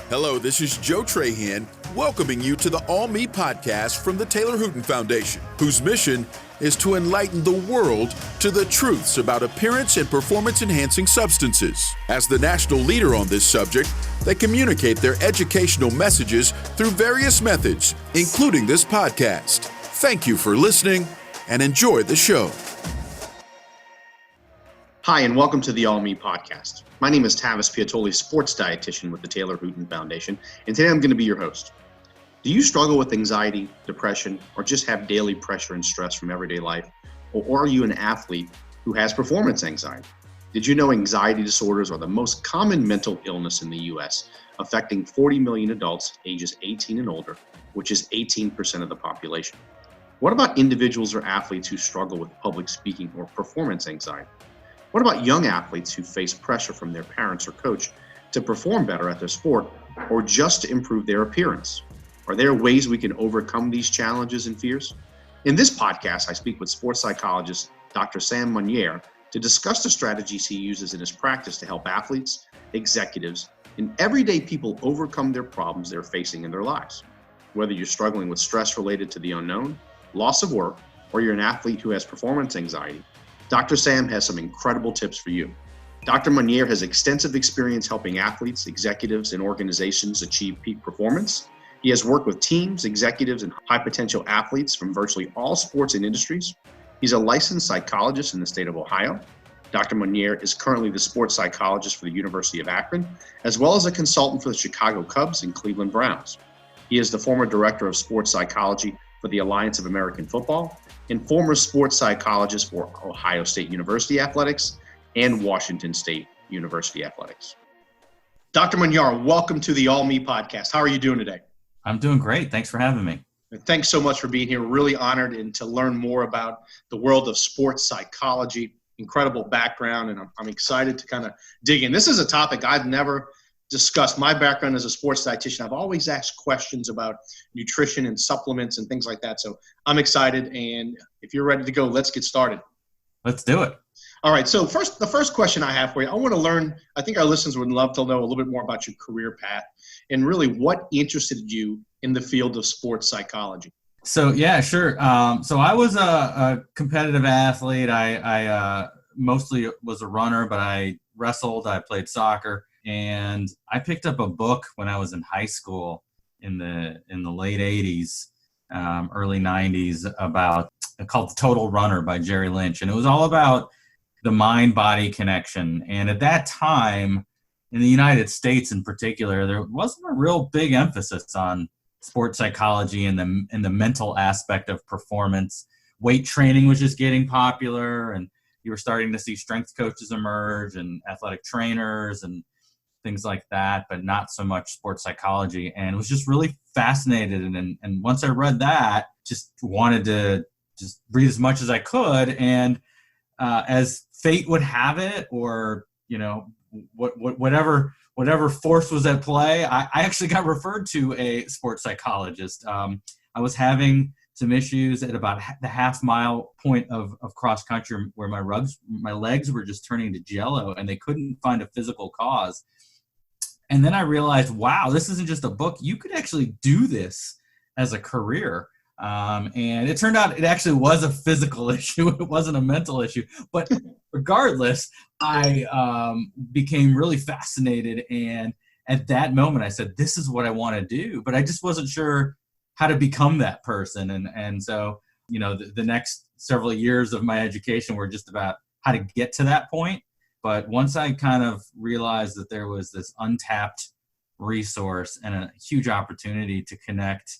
Hello, this is Joe Trahan, welcoming you to the All Me podcast from the Taylor Hooten Foundation, whose mission is to enlighten the world to the truths about appearance and performance-enhancing substances. As the national leader on this subject, they communicate their educational messages through various methods, including this podcast. Thank you for listening and enjoy the show. Hi, and welcome to the All Me podcast. My name is Tavis Piatoli, sports dietitian with the Taylor Hooten Foundation, and today I'm going to be your host. Do you struggle with anxiety, depression, or just have daily pressure and stress from everyday life? Or are you an athlete who has performance anxiety? Did you know anxiety disorders are the most common mental illness in the U.S., affecting 40 million adults ages 18 and older, which is 18% of the population? What about individuals or athletes who struggle with public speaking or performance anxiety? What about young athletes who face pressure from their parents or coach to perform better at their sport or just to improve their appearance? Are there ways we can overcome these challenges and fears? In this podcast, I speak with sports psychologist Dr. Sam Maniar to discuss the strategies he uses in his practice to help athletes, executives, and everyday people overcome their problems they're facing in their lives. Whether you're struggling with stress related to the unknown, loss of work, or you're an athlete who has performance anxiety, Dr. Sam has some incredible tips for you. Dr. Maniar has extensive experience helping athletes, executives, and organizations achieve peak performance. He has worked with teams, executives, and high-potential athletes from virtually all sports and industries. He's a licensed psychologist in the state of Ohio. Dr. Maniar is currently the sports psychologist for the University of Akron, as well as a consultant for the Chicago Cubs and Cleveland Browns. He is the former director of sports psychology for the Alliance of American Football and former sports psychologist for Ohio State University Athletics and Washington State University Athletics. Dr. Maniar, welcome to the All Me podcast. How are you doing today? I'm doing great. Thanks for having me. Thanks so much for being here. Really honored and to learn more about the world of sports psychology. Incredible background, and I'm excited to kind of dig in. This is a topic I've never discussed. My background as a sports dietitian, I've always asked questions about nutrition and supplements and things like that. So I'm excited, and if you're ready to go, let's get started. Let's do it. All right. So the first question I have for you, I want to learn, I think our listeners would love to know a little bit more about your career path and really what interested you in the field of sports psychology. So, yeah, sure. So I was a competitive athlete. I mostly was a runner, but I wrestled, I played soccer. And I picked up a book when I was in high school in the late 80s, early 90s called The Total Runner by Jerry Lynch. And it was all about the mind-body connection. And at that time, in the United States in particular, there wasn't a real big emphasis on sports psychology and the mental aspect of performance. Weight training was just getting popular, and you were starting to see strength coaches emerge and athletic trainers and things like that, but not so much sports psychology. And it was just really fascinated. And once I read that, just wanted to just read as much as I could. And as fate would have it, or, you know, whatever force was at play, I actually got referred to a sports psychologist. I was having some issues at about the half-mile point of cross country where my legs were just turning to jello, and they couldn't find a physical cause. And then I realized, wow, this isn't just a book. You could actually do this as a career. And it turned out it actually was a physical issue. It wasn't a mental issue. But regardless, I became really fascinated. And at that moment, I said, this is what I want to do. But I just wasn't sure how to become that person. And so, you know, the next several years of my education were just about how to get to that point. But once I kind of realized that there was this untapped resource and a huge opportunity to connect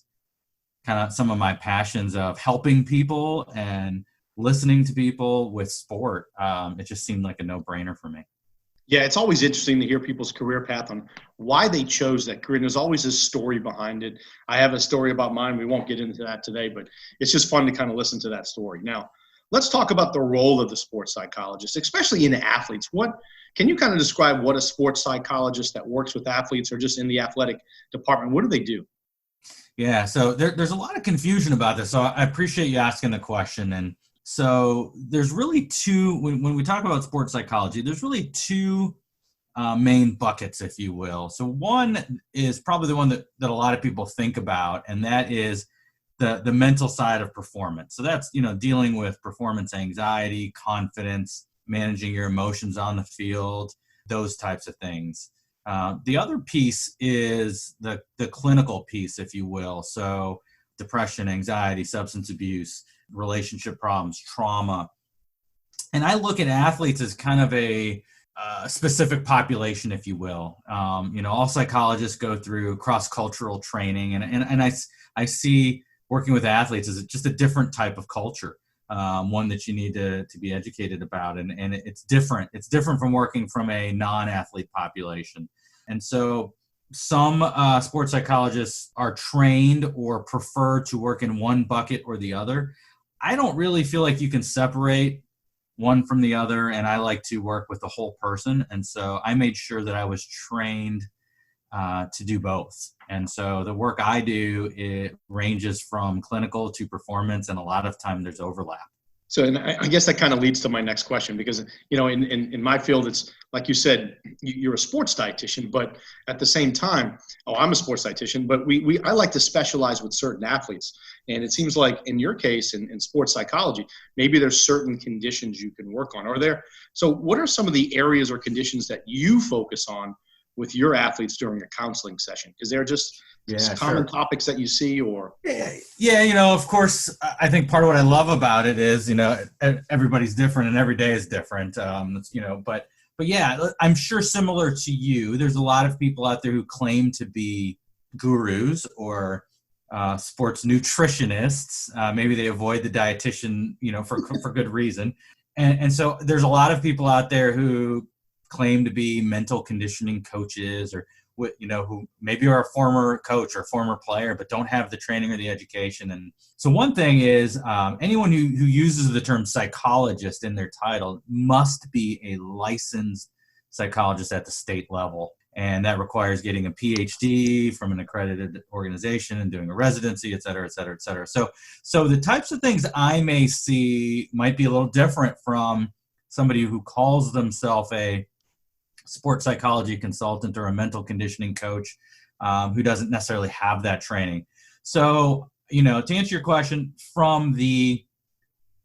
kind of some of my passions of helping people and listening to people with sport, it just seemed like a no-brainer for me. Yeah, it's always interesting to hear people's career path on why they chose that career. And there's always a story behind it. I have a story about mine. We won't get into that today, but it's just fun to kind of listen to that story. Now, let's talk about the role of the sports psychologist, especially in athletes. Can you kind of describe what a sports psychologist that works with athletes or just in the athletic department, what do they do? Yeah, so there's a lot of confusion about this. So I appreciate you asking the question. And so there's really two, when we talk about sports psychology, there's really two main buckets, if you will. So one is probably the one that a lot of people think about, and that is the mental side of performance. So that's, dealing with performance anxiety, confidence, managing your emotions on the field, those types of things. The other piece is the clinical piece, if you will. So depression, anxiety, substance abuse, relationship problems, trauma. And I look at athletes as kind of a specific population, if you will. All psychologists go through cross-cultural training, and I see working with athletes as just a different type of culture, one that you need to be educated about, and it's different. It's different from working from a non-athlete population. And so some sports psychologists are trained or prefer to work in one bucket or the other. I don't really feel like you can separate one from the other, and I like to work with the whole person. And so I made sure that I was trained to do both. And so the work I do, it ranges from clinical to performance, and a lot of time there's overlap. So, and I guess that kind of leads to my next question, because, in my field, it's like you said, you're a sports dietitian, but at the same time, I'm a sports dietitian, but I like to specialize with certain athletes. And it seems like in your case, in sports psychology, maybe there's certain conditions you can work on. So what are some of the areas or conditions that you focus on with your athletes during a counseling session? Is there just common topics that you see, or? Yeah, of course, I think part of what I love about it is, everybody's different and every day is different. But yeah, I'm sure similar to you, there's a lot of people out there who claim to be gurus or sports nutritionists. Maybe they avoid the dietitian, for good reason. And so there's a lot of people out there who claim to be mental conditioning coaches, or who maybe are a former coach or former player, but don't have the training or the education. And so one thing is anyone who uses the term psychologist in their title must be a licensed psychologist at the state level. And that requires getting a Ph.D. from an accredited organization and doing a residency, et cetera, et cetera, et cetera. So the types of things I may see might be a little different from somebody who calls themselves a sports psychology consultant or a mental conditioning coach who doesn't necessarily have that training. So, to answer your question, from the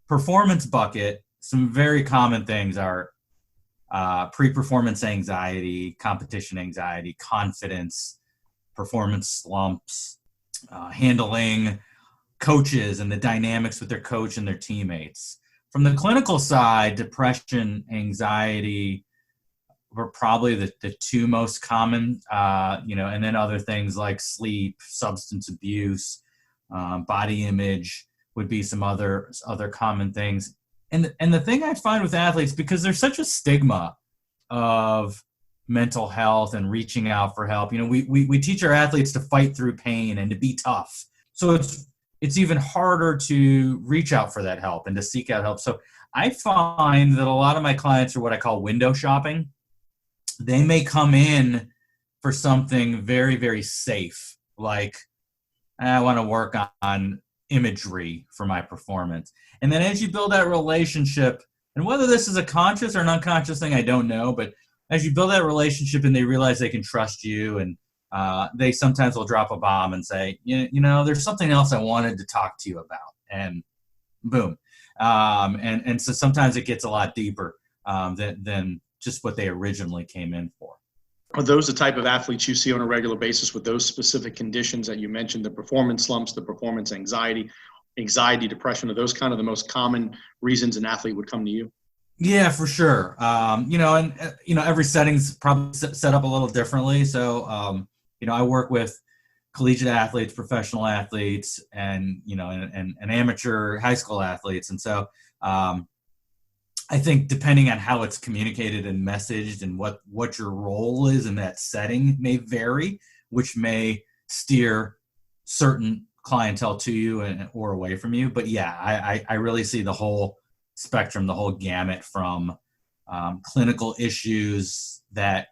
performance bucket, some very common things are pre-performance anxiety, competition anxiety, confidence, performance slumps, handling coaches and the dynamics with their coach and their teammates. From the clinical side, depression, anxiety were probably the two most common, and then other things like sleep, substance abuse, body image would be some other common things. And the thing I find with athletes, because there's such a stigma of mental health and reaching out for help, we teach our athletes to fight through pain and to be tough. So it's even harder to reach out for that help and to seek out help. So I find that a lot of my clients are what I call window shopping. They may come in for something very, very safe, like I want to work on imagery for my performance. And then as you build that relationship, and whether this is a conscious or an unconscious thing, I don't know, but as you build that relationship and they realize they can trust you, and they sometimes will drop a bomb and say, there's something else I wanted to talk to you about, and boom. And so sometimes it gets a lot deeper than just what they originally came in for. Are those the type of athletes you see on a regular basis with those specific conditions that you mentioned, the performance slumps, the performance anxiety, depression? Are those kind of the most common reasons an athlete would come to you? Yeah, for sure. Every setting's probably set up a little differently. So, I work with collegiate athletes, professional athletes, and amateur high school athletes. And so, I think depending on how it's communicated and messaged and what your role is in that setting may vary, which may steer certain clientele to you or away from you. But yeah, I really see the whole spectrum, the whole gamut, from clinical issues that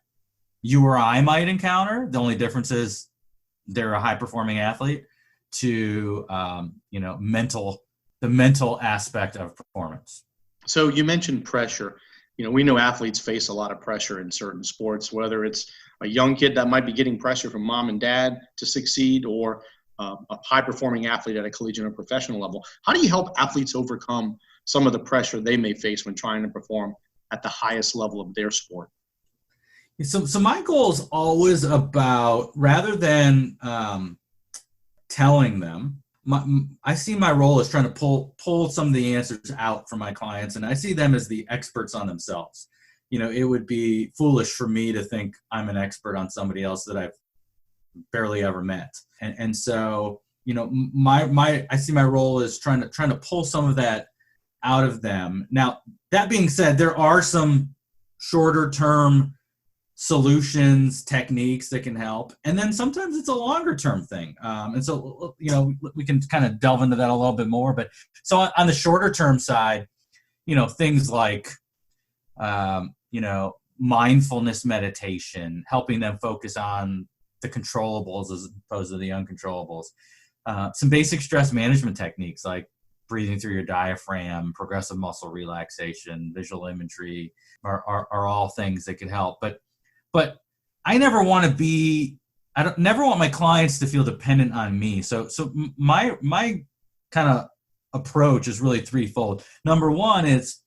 you or I might encounter. The only difference is they're a high performing athlete, to the mental aspect of performance. So you mentioned pressure. We know athletes face a lot of pressure in certain sports, whether it's a young kid that might be getting pressure from mom and dad to succeed, or a high-performing athlete at a collegiate or professional level. How do you help athletes overcome some of the pressure they may face when trying to perform at the highest level of their sport? So my goal is always about, rather than telling them, I see my role as trying to pull some of the answers out from my clients, and I see them as the experts on themselves. It would be foolish for me to think I'm an expert on somebody else that I've barely ever met. And so, I see my role as trying to pull some of that out of them. Now, that being said, there are some shorter term solutions, techniques that can help. And then sometimes it's a longer term thing. And so, we can kind of delve into that a little bit more. But so on the shorter term side, things like, mindfulness meditation, helping them focus on the controllables as opposed to the uncontrollables. Some basic stress management techniques like breathing through your diaphragm, progressive muscle relaxation, visual imagery are all things that can help. But I never want never want my clients to feel dependent on me. So my kind of approach is really threefold. Number one is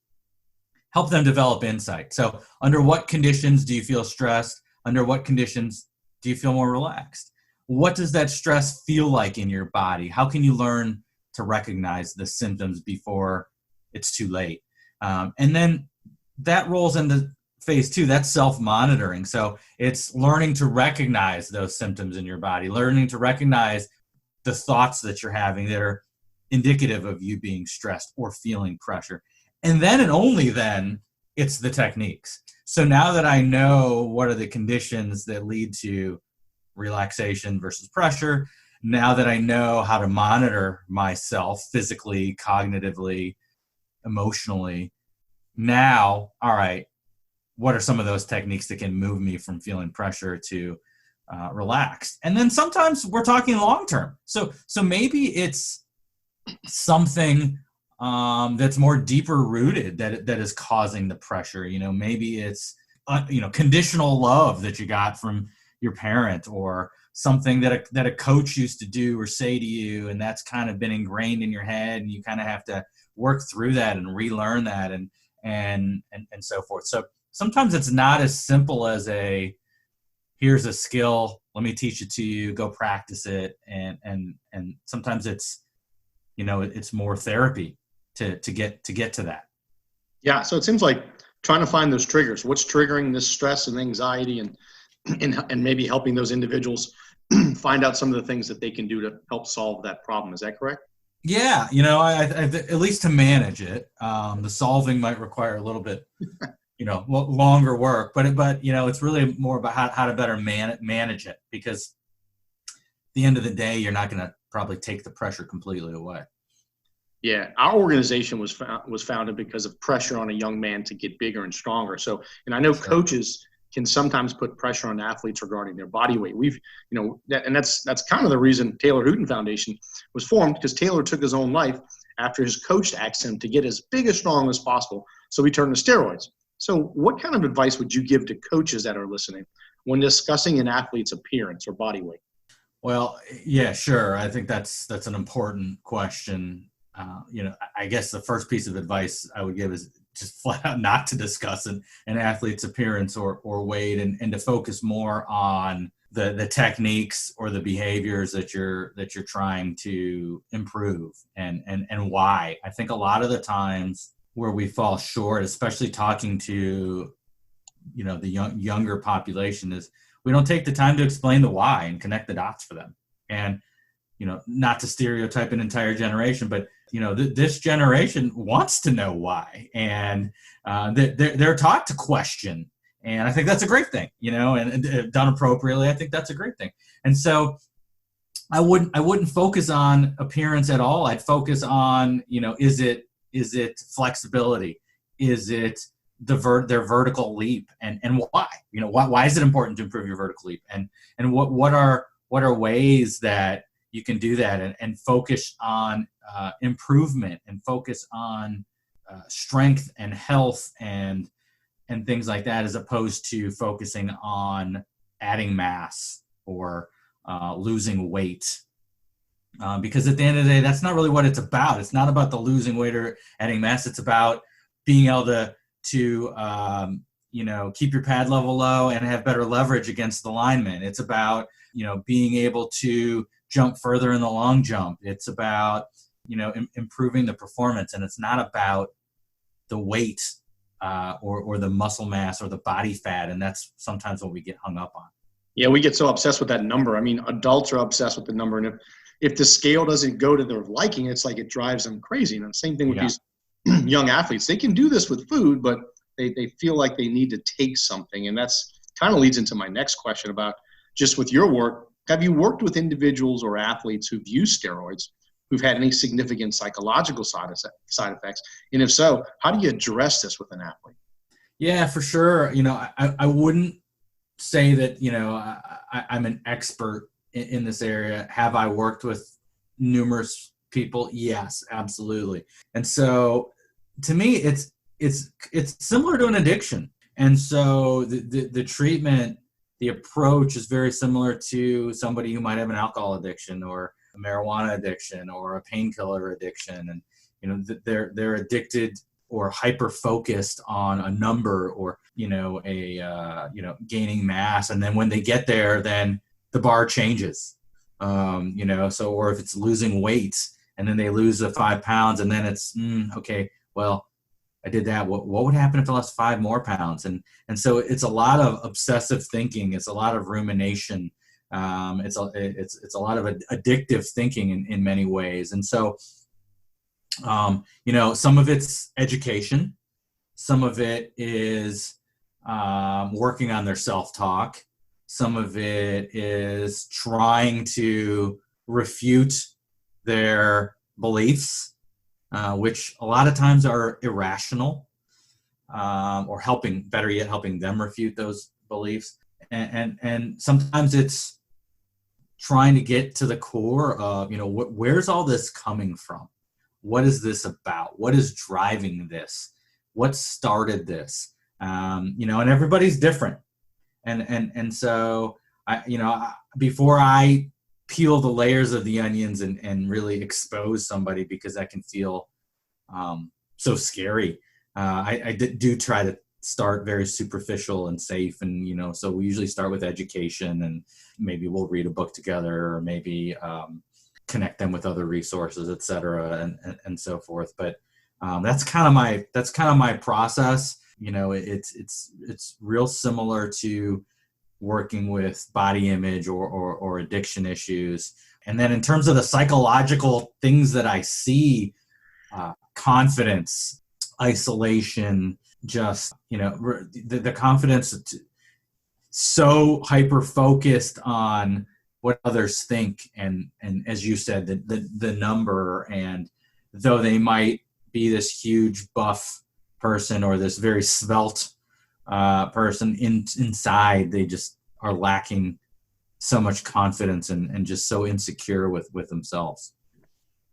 help them develop insight. So under what conditions do you feel stressed? Under what conditions do you feel more relaxed? What does that stress feel like in your body? How can you learn to recognize the symptoms before it's too late? And then that rolls into phase two. That's self-monitoring. So it's learning to recognize those symptoms in your body, learning to recognize the thoughts that you're having that are indicative of you being stressed or feeling pressure. And then and only then, it's the techniques. So now that I know what are the conditions that lead to relaxation versus pressure, now that I know how to monitor myself physically, cognitively, emotionally, now, all right, what are some of those techniques that can move me from feeling pressure to relaxed? And then sometimes we're talking long term. So maybe it's something that's more deeper rooted that is causing the pressure. Maybe it's conditional love that you got from your parent, or something that a coach used to do or say to you, and that's kind of been ingrained in your head, and you kind of have to work through that and relearn that and so forth. So sometimes it's not as simple as here's a skill, let me teach it to you, go practice it, and sometimes it's it's more therapy to get to that. Yeah, so it seems like trying to find those triggers, what's triggering this stress and anxiety, and maybe helping those individuals find out some of the things that they can do to help solve that problem. Is that correct? Yeah, I at least to manage it. The solving might require a little bit, longer work, but it's really more about how to better manage it, because at the end of the day, you're not going to probably take the pressure completely away. Yeah, our organization was founded because of pressure on a young man to get bigger and stronger. So, and I know coaches can sometimes put pressure on athletes regarding their body weight. That's kind of the reason Taylor Hooten Foundation was formed, because Taylor took his own life after his coach asked him to get as big as strong as possible. So he turned to steroids. So what kind of advice would you give to coaches that are listening when discussing an athlete's appearance or body weight? Well, yeah, sure. I think that's an important question. I guess the first piece of advice I would give is just flat out not to discuss an athlete's appearance or weight, and to focus more on the techniques or the behaviors that you're trying to improve and why. I think a lot of the times where we fall short, especially talking to the younger population, is we don't take the time to explain the why and connect the dots for them. And not to stereotype an entire generation, but this generation wants to know why, and they're taught to question. And I think that's a great thing, and done appropriately, I think that's a great thing. And so I wouldn't focus on appearance at all. I'd focus on, is it flexibility? Is it their vertical leap, and why? Why is it important to improve your vertical leap? And what are ways that you can do that, and focus on improvement, and focus on strength and health and and things like that, as opposed to focusing on adding mass or losing weight. Because at the end of the day, that's not really what it's about. It's not about the losing weight or adding mass. It's about being able to keep your pad level low and have better leverage against the lineman. It's about, being able to jump further in the long jump. It's about, improving the performance. And it's not about the weight or the muscle mass or the body fat. And that's sometimes what we get hung up on. Yeah, we get so obsessed with that number. I mean, adults are obsessed with the number. And if the scale doesn't go to their liking, it's like it drives them crazy. And the same thing with these young athletes. They can do this with food, but they feel like they need to take something. And that's kind of leads into my next question about just with your work. Have you worked with individuals or athletes who've used steroids, who've had any significant psychological side effects? And if so, how do you address this with an athlete? Yeah, for sure. I wouldn't say that, I'm an expert in this area. Have I worked with numerous people? Yes, absolutely. And so to me, it's similar to an addiction. And so the treatment, the approach is very similar to somebody who might have an alcohol addiction or a marijuana addiction or a painkiller addiction. And, they're addicted or hyper-focused on a number or, gaining mass. And then when they get there, then the bar changes, or if it's losing weight and then they lose the 5 pounds and then it's, okay, well, I did that. What would happen if I lost 5 more pounds? And so it's a lot of obsessive thinking. It's a lot of rumination. It's a lot of addictive thinking in many ways. And so, some of it's education. Some of it is working on their self-talk. Some of it is trying to refute their beliefs, which a lot of times are irrational, or helping them refute those beliefs. And sometimes it's trying to get to the core of, where's all this coming from? What is this about? What is driving this? What started this? And everybody's different. And so before I peel the layers of the onions and really expose somebody, because that can feel so scary, I do try to start very superficial and safe. And, so we usually start with education, and maybe we'll read a book together, or maybe connect them with other resources, et cetera, and so forth. But that's kind of my process. It's real similar to working with body image or addiction issues. And then in terms of the psychological things that I see, confidence, isolation, just, the confidence, so hyper-focused on what others think. And as you said, the number, and though they might be this huge buff person or this very svelte person, inside they just are lacking so much confidence and just so insecure with themselves.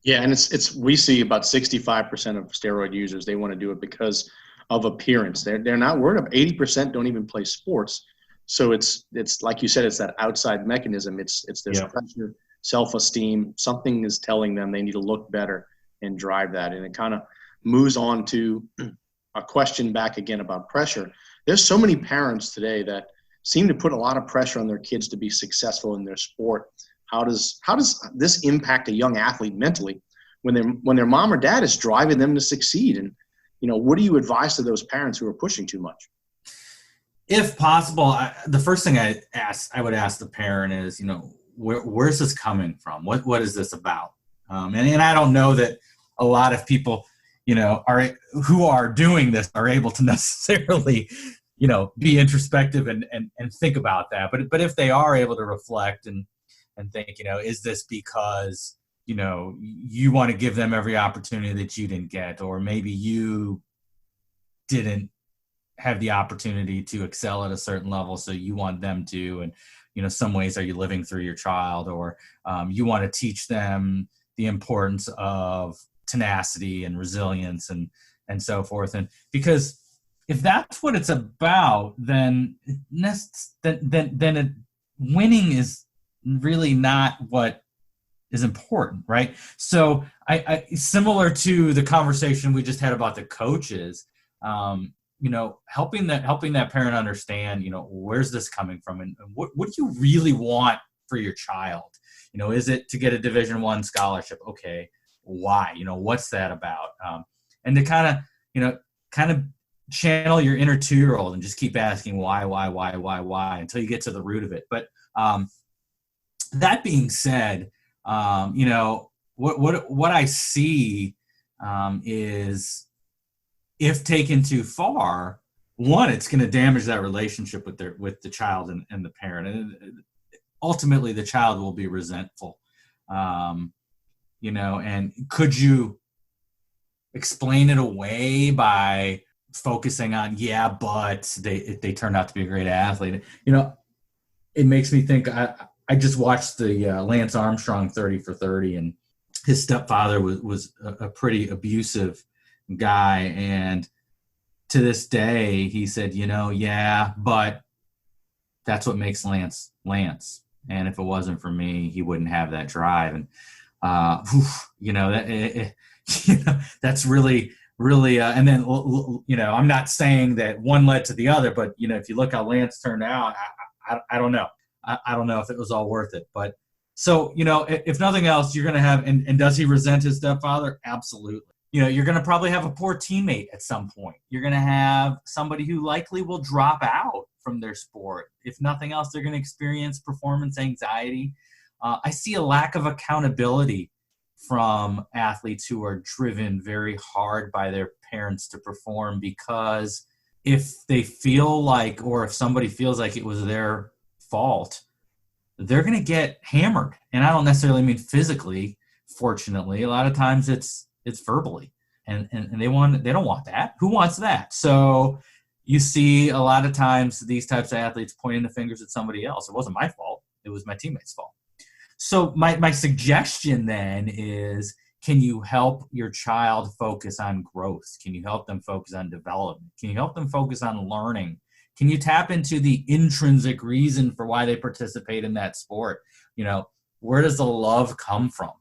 Yeah, and it's we see about 65% of steroid users, they want to do it because of appearance. They're not worried about 80% don't even play sports. So it's like you said, it's that outside mechanism. It's their pressure, self-esteem. Something is telling them they need to look better and drive that. And it kind of moves on to a question back again about pressure. There's so many parents today that seem to put a lot of pressure on their kids to be successful in their sport. How does this impact a young athlete mentally when their mom or dad is driving them to succeed? And, what do you advise to those parents who are pushing too much? If possible, the first thing I would ask the parent is, where's this coming from? What is this about? And I don't know that a lot of people, who are doing this are able to necessarily, be introspective and think about that. But if they are able to reflect and think, is this because, you want to give them every opportunity that you didn't get, or maybe you didn't have the opportunity to excel at a certain level, so you want them to, and some ways are you living through your child, or you want to teach them the importance of tenacity and resilience and so forth. And because if that's what it's about, then winning is really not what is important, right? So I similar to the conversation we just had about the coaches, helping that parent understand, where's this coming from, and what do you really want for your child? Is it to get a Division I scholarship? Okay, why? What's that about? And to kind of channel your inner 2-year-old and just keep asking why until you get to the root of it. But that being said, what I see is, if taken too far, one, it's going to damage that relationship with the child and the parent, and ultimately the child will be resentful. And could you explain it away by focusing on, but they turned out to be a great athlete? It makes me think. I just watched the Lance Armstrong 30 for 30, and his stepfather was a pretty abusive guy. And to this day, he said, but that's what makes Lance. And if it wasn't for me, he wouldn't have that drive. And, that's really, and then, I'm not saying that one led to the other, but, if you look how Lance turned out, I don't know. I don't know if it was all worth it. But so, if nothing else, you're going to have, and does he resent his stepfather? Absolutely. You're going to probably have a poor teammate at some point. You're going to have somebody who likely will drop out from their sport. If nothing else, they're going to experience performance anxiety. I see a lack of accountability from athletes who are driven very hard by their parents to perform, because if they feel like, or if somebody feels like it was their fault, they're going to get hammered. And I don't necessarily mean physically. Fortunately, a lot of times it's verbally, and they don't want that. Who wants that? So you see a lot of times these types of athletes pointing the fingers at somebody else. It wasn't my fault. It was my teammate's fault. So my suggestion then is, can you help your child focus on growth? Can you help them focus on development? Can you help them focus on learning? Can you tap into the intrinsic reason for why they participate in that sport? Where does the love come from?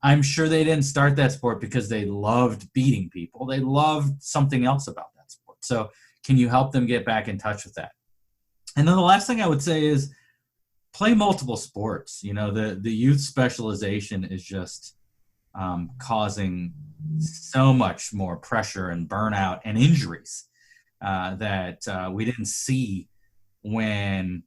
I'm sure they didn't start that sport because they loved beating people. They loved something else about that sport. So can you help them get back in touch with that? And then the last thing I would say is play multiple sports. The youth specialization is just causing so much more pressure and burnout and injuries that we didn't see when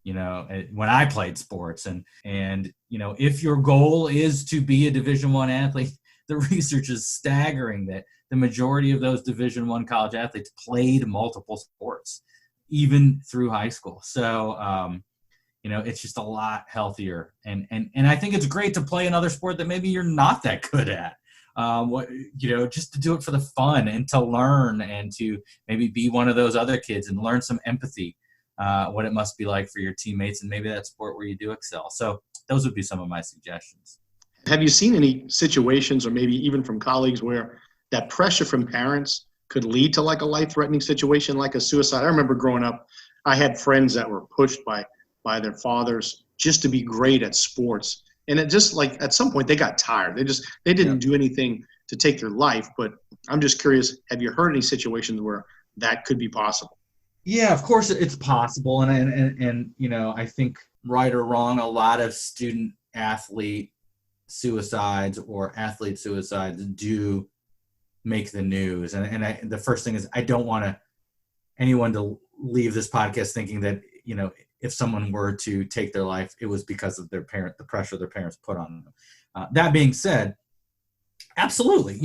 I played sports. And if your goal is to be a Division I athlete, the research is staggering that the majority of those Division I college athletes played multiple sports, even through high school. So, it's just a lot healthier. And I think it's great to play another sport that maybe you're not that good at. Just to do it for the fun and to learn, and to maybe be one of those other kids and learn some empathy, what it must be like for your teammates, and maybe that sport where you do excel. So those would be some of my suggestions. Have you seen any situations, or maybe even from colleagues, where that pressure from parents could lead to like a life-threatening situation, like a suicide? I remember growing up, I had friends that were pushed by their fathers just to be great at sports. And it just, like, at some point they got tired. They didn't do anything to take their life. But I'm just curious, have you heard any situations where that could be possible? Yeah, of course it's possible. And I think, right or wrong, a lot of student athlete suicides or athlete suicides do make the news. And the first thing is, I don't want anyone to leave this podcast thinking that, if someone were to take their life, it was because of the pressure their parents put on them. That being said, absolutely,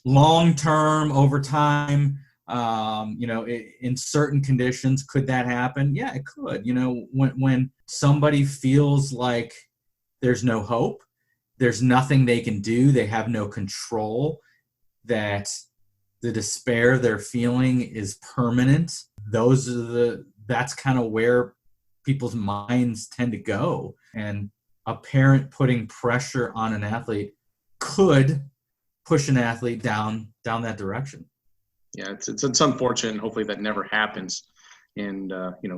long-term, over time, in certain conditions, could that happen? Yeah, it could. When somebody feels like there's no hope, there's nothing they can do, they have no control, that the despair they're feeling is permanent, that's kind of where people's minds tend to go. And a parent putting pressure on an athlete could push an athlete down that direction. Yeah, it's unfortunate. Hopefully that never happens, and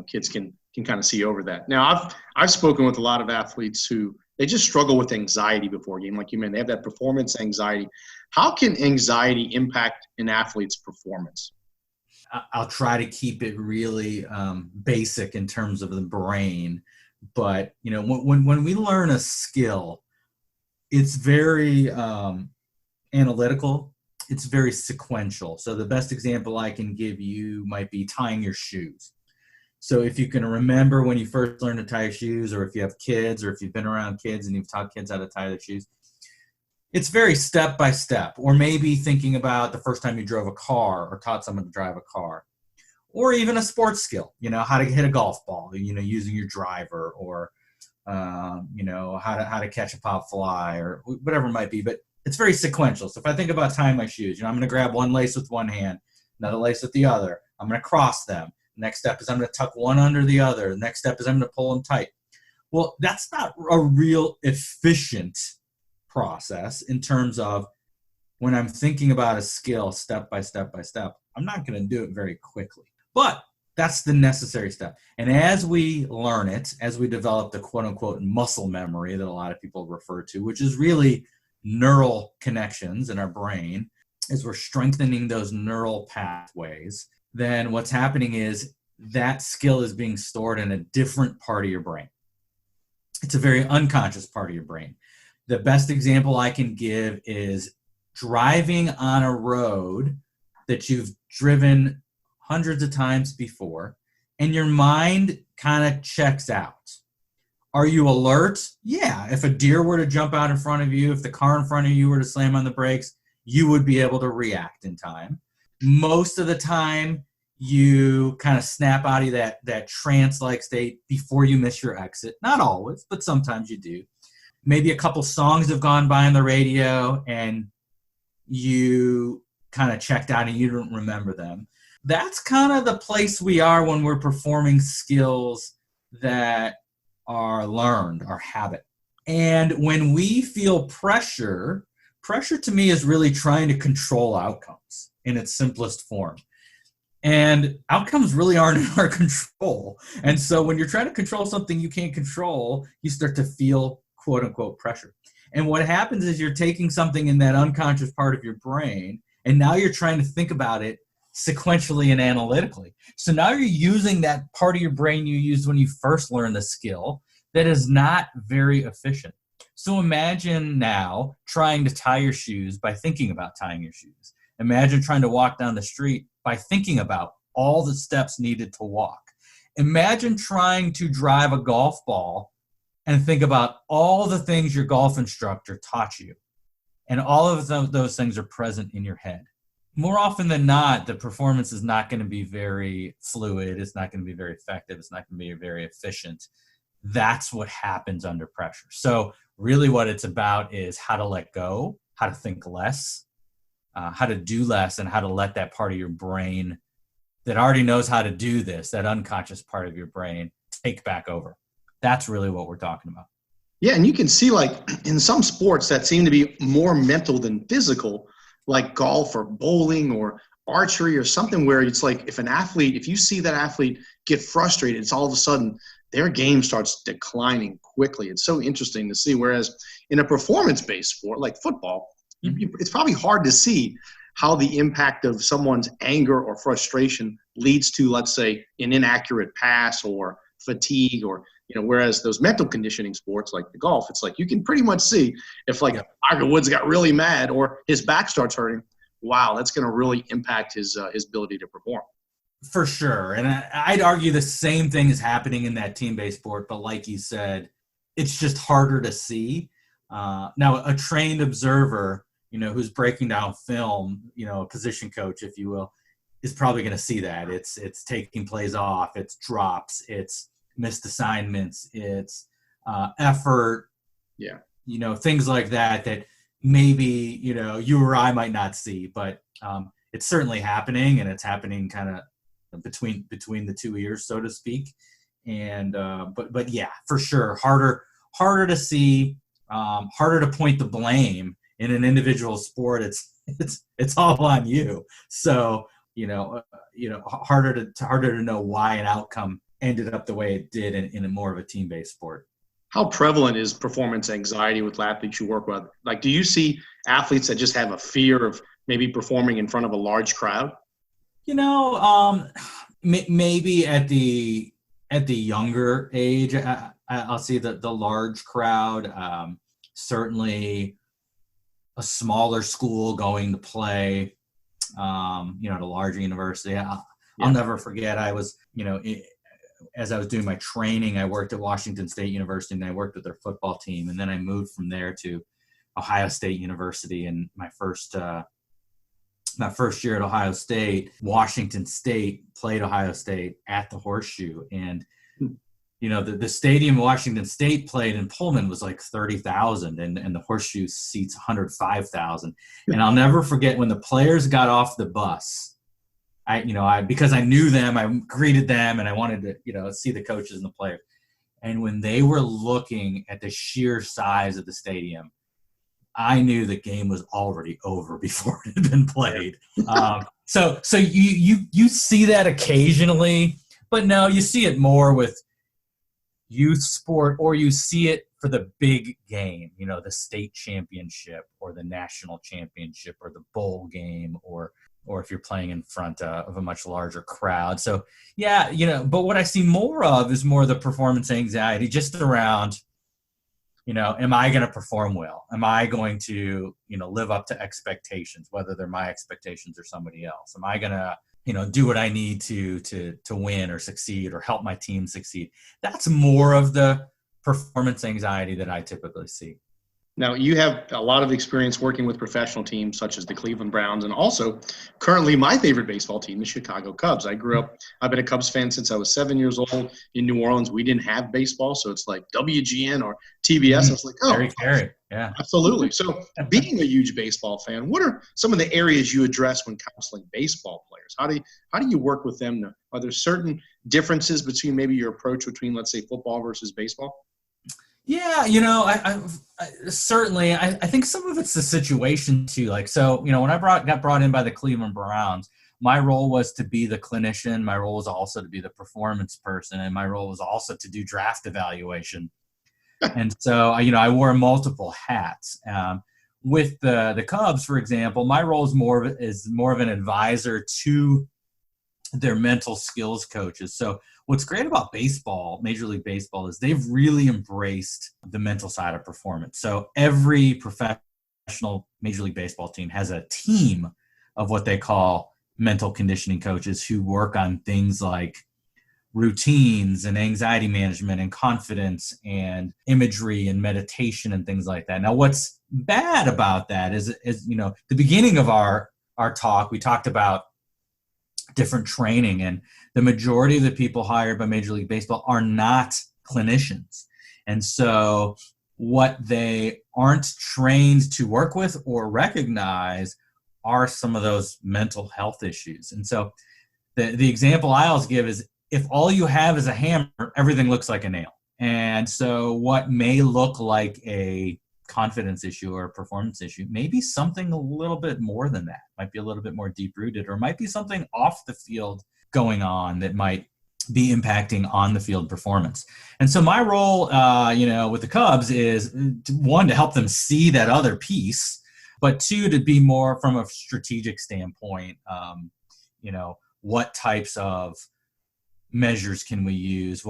kids can kind of see over that. Now, I've spoken with a lot of athletes who they just struggle with anxiety before a game, like you mentioned. They have that performance anxiety. How can anxiety impact an athlete's performance? I'll try to keep it really basic in terms of the brain, but when we learn a skill, it's very analytical. It's very sequential. So the best example I can give you might be tying your shoes. So if you can remember when you first learned to tie your shoes, or if you have kids, or if you've been around kids and you've taught kids how to tie their shoes, it's very step by step. Or maybe thinking about the first time you drove a car or taught someone to drive a car, or even a sports skill, how to hit a golf ball, using your driver, or how to catch a pop fly, or whatever it might be. But it's very sequential. So if I think about tying my shoes, I'm going to grab one lace with one hand, another lace with the other. I'm going to cross them. Next step is I'm going to tuck one under the other. The next step is I'm going to pull them tight. Well, that's not a real efficient process in terms of when I'm thinking about a skill step by step by step. I'm not going to do it very quickly. But that's the necessary step. And as we learn it, as we develop the quote-unquote muscle memory that a lot of people refer to, which is really neural connections in our brain, as we're strengthening those neural pathways, then what's happening is that skill is being stored in a different part of your brain. It's a very unconscious part of your brain. The best example I can give is driving on a road that you've driven hundreds of times before, and your mind kind of checks out. Are you alert? Yeah. If a deer were to jump out in front of you, if the car in front of you were to slam on the brakes, you would be able to react in time. Most of the time, you kind of snap out of that trance-like state before you miss your exit. Not always, but sometimes you do. Maybe a couple songs have gone by on the radio, and you kind of checked out and you don't remember them. That's kind of the place we are when we're performing skills that are learned, our habit. And when we feel pressure to me is really trying to control outcomes in its simplest form. And outcomes really aren't in our control. And so when you're trying to control something you can't control, you start to feel quote unquote pressure. And what happens is you're taking something in that unconscious part of your brain, and now you're trying to think about it sequentially and analytically. So now you're using that part of your brain you used when you first learned the skill that is not very efficient. So imagine now trying to tie your shoes by thinking about tying your shoes. Imagine trying to walk down the street by thinking about all the steps needed to walk. Imagine trying to drive a golf ball and think about all the things your golf instructor taught you. And all of those things are present in your head. More often than not, the performance is not going to be very fluid. It's not going to be very effective. It's not going to be very efficient. That's what happens under pressure. So really what it's about is how to let go, how to think less, how to do less, and how to let that part of your brain that already knows how to do this, that unconscious part of your brain, take back over. That's really what we're talking about. Yeah, and you can see like in some sports that seem to be more mental than physical, like golf or bowling or archery or something, where it's like if you see that athlete get frustrated, it's all of a sudden their game starts declining quickly. It's so interesting to see. Whereas in a performance-based sport like football, it's probably hard to see how the impact of someone's anger or frustration leads to, let's say, an inaccurate pass or fatigue, or whereas those mental conditioning sports like the golf, it's like you can pretty much see if Tiger Woods got really mad or his back starts hurting. Wow, that's going to really impact his ability to perform. For sure. And I'd argue the same thing is happening in that team-based sport, but like you said, it's just harder to see. Now, a trained observer, who's breaking down film, a position coach, if you will, is probably going to see that. It's taking plays off, it's drops, it's missed assignments, it's effort, things like that maybe, you or I might not see, but it's certainly happening, and it's happening kind of between the two ears, so to speak. And but yeah, for sure, harder to see, harder to point the blame in an individual sport. It's all on you. So harder to know why an outcome ended up the way it did in a more of a team-based sport. How prevalent is performance anxiety with athletes you work with? Like, do you see athletes that just have a fear of maybe performing in front of a large crowd? Maybe at the younger age, I'll see the large crowd. Certainly, a smaller school going to play, at a larger university. I'll never forget. I was, as I was doing my training, I worked at Washington State University and I worked with their football team. And then I moved from there to Ohio State University. And my first year at Ohio State, Washington State played Ohio State at the Horseshoe. And, the stadium Washington State played in Pullman was like 30,000 and the Horseshoe seats 105,000. And I'll never forget when the players got off the bus, because I knew them, I greeted them and I wanted to, see the coaches and the players. And when they were looking at the sheer size of the stadium, I knew the game was already over before it had been played. So you see that occasionally, but no, you see it more with youth sport, or you see it for the big game, the state championship or the national championship or the bowl game, or if you're playing in front of a much larger crowd. So but what I see more of is more the performance anxiety just around, am I going to perform well? Am I going to, live up to expectations, whether they're my expectations or somebody else? Am I going to, do what I need to win or succeed or help my team succeed? That's more of the performance anxiety that I typically see. Now, you have a lot of experience working with professional teams such as the Cleveland Browns and also currently my favorite baseball team, the Chicago Cubs. I've been a Cubs fan since I was 7 years old. In New Orleans, we didn't have baseball, so it's like WGN or TBS. I was like, very scary. Yeah, absolutely. So being a huge baseball fan, what are some of the areas you address when counseling baseball players? How do you work with them? Are there certain differences between maybe your approach between, let's say, football versus baseball? Yeah, I certainly, I think some of it's the situation too. Like, so, when I got brought in by the Cleveland Browns, my role was to be the clinician. My role was also to be the performance person. And my role was also to do draft evaluation. And so, I wore multiple hats. With the Cubs, for example, my role is more of an advisor to their mental skills coaches. So what's great about baseball, Major League Baseball, is they've really embraced the mental side of performance. So every professional Major League Baseball team has a team of what they call mental conditioning coaches who work on things like routines and anxiety management and confidence and imagery and meditation and things like that. Now, what's bad about that is the beginning of our talk, we talked about different training, and the majority of the people hired by Major League Baseball are not clinicians. And so what they aren't trained to work with or recognize are some of those mental health issues. And so the example I always give is, if all you have is a hammer, everything looks like a nail. And so what may look like a confidence issue or a performance issue may be something a little bit more than that. Might be a little bit more deep-rooted, or might be something off the field going on that might be impacting on the field performance. And so my role, with the Cubs is, one, to help them see that other piece, but two, to be more from a strategic standpoint. What types of measures can we use?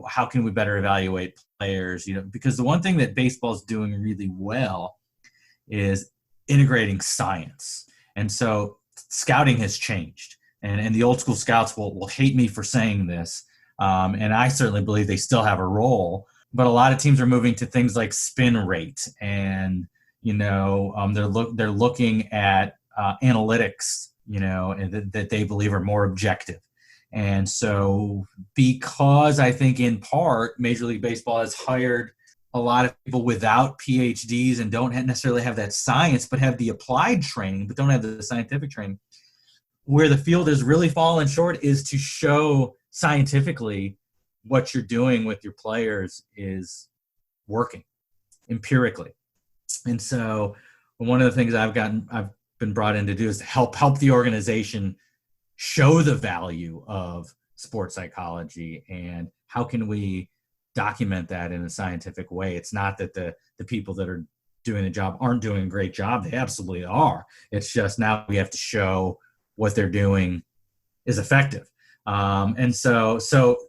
How can we better evaluate players? Because the one thing that baseball is doing really well is integrating science. And so scouting has changed, and the old school scouts will hate me for saying this. And I certainly believe they still have a role, but a lot of teams are moving to things like spin rate, and, they're looking at analytics, that they believe are more objective. And so, because I think in part Major League Baseball has hired a lot of people without Ph.D.s and don't necessarily have that science, but have the applied training, but don't have the scientific training, where the field has really fallen short is to show scientifically what you're doing with your players is working empirically. And so one of the things I've been brought in to do is to help the organization show the value of sports psychology and how can we document that in a scientific way. It's not that the people that are doing the job aren't doing a great job. They absolutely are. It's just now we have to show what they're doing is effective. And so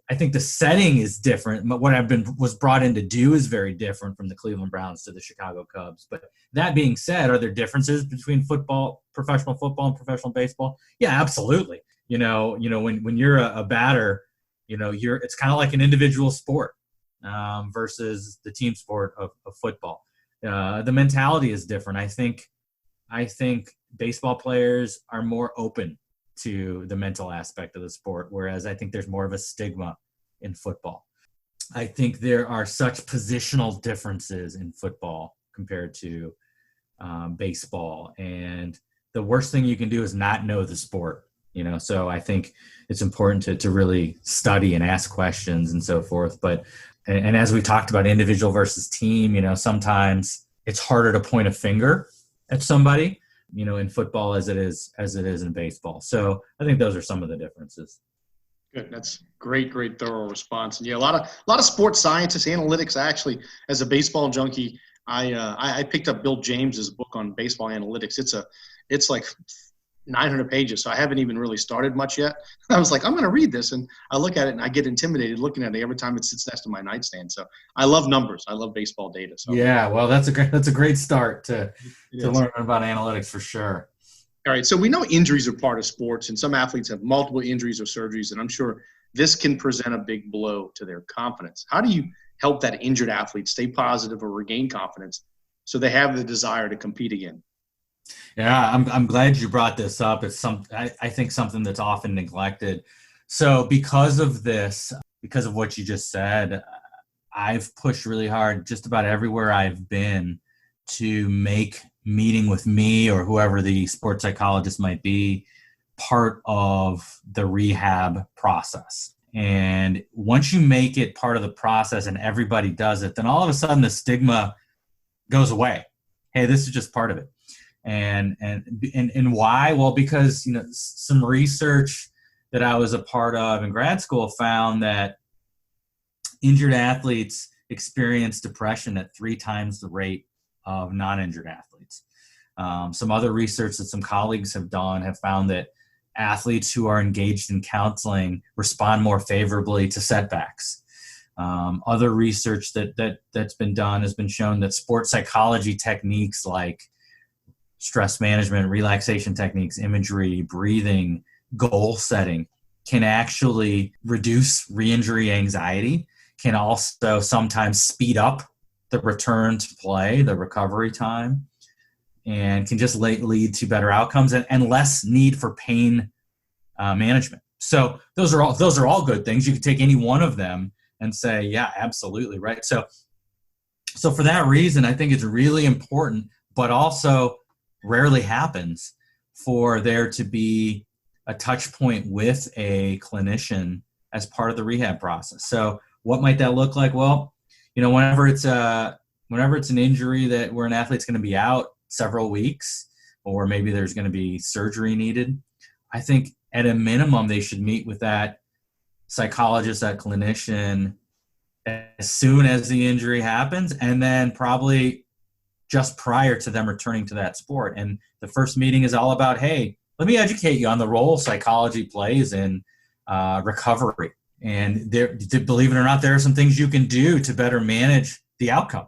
I think the setting is different. But what was brought in to do is very different from the Cleveland Browns to the Chicago Cubs. But that being said, are there differences between professional football and professional baseball? Yeah, absolutely. When you're a batter, it's kind of like an individual sport versus the team sport of football. The mentality is different. I think baseball players are more open to the mental aspect of the sport, whereas I think there's more of a stigma in football. I think there are such positional differences in football compared to baseball, and the worst thing you can do is not know the sport. So I think it's important to really study and ask questions and so forth. But and as we talked about individual versus team, sometimes it's harder to point a finger at somebody, in football as it is in baseball. So I think those are some of the differences. Good. That's great thorough response. And yeah, a lot of sports scientists, analytics. Actually, as a baseball junkie, I picked up Bill James's book on baseball analytics. It's like 900 pages, so I haven't even really started much yet. I was like, I'm going to read this, and I look at it and I get intimidated looking at it every time it sits next to my nightstand. So I love numbers. I love baseball data. So yeah, well, that's a great start to learn about analytics for sure. All right, so we know injuries are part of sports, and some athletes have multiple injuries or surgeries, and I'm sure this can present a big blow to their confidence. How do you help that injured athlete stay positive or regain confidence so they have the desire to compete again? Yeah, I'm glad you brought this up. It's I think something that's often neglected. So because of what you just said, I've pushed really hard just about everywhere I've been to make meeting with me or whoever the sports psychologist might be part of the rehab process. And once you make it part of the process and everybody does it, then all of a sudden the stigma goes away. Hey, this is just part of it. And why? Well, because some research that I was a part of in grad school found that injured athletes experience depression at 3 times the rate of non-injured athletes. Some other research that some colleagues have done have found that athletes who are engaged in counseling respond more favorably to setbacks. Other research that's been done has been shown that sports psychology techniques like stress management, relaxation techniques, imagery, breathing, goal setting can actually reduce re-injury anxiety, can also sometimes speed up the return to play, the recovery time, and can just lead to better outcomes and less need for pain management. So those are all good things. You can take any one of them and say, yeah, absolutely, right? So for that reason, I think it's really important, but also rarely happens for there to be a touch point with a clinician as part of the rehab process. So what might that look like? Well, whenever it's an injury where an athlete's going to be out several weeks, or maybe there's going to be surgery needed, I think at a minimum they should meet with that psychologist, that clinician, as soon as the injury happens, and then probably just prior to them returning to that sport. And the first meeting is all about, hey, let me educate you on the role psychology plays in recovery. And believe it or not, there are some things you can do to better manage the outcome.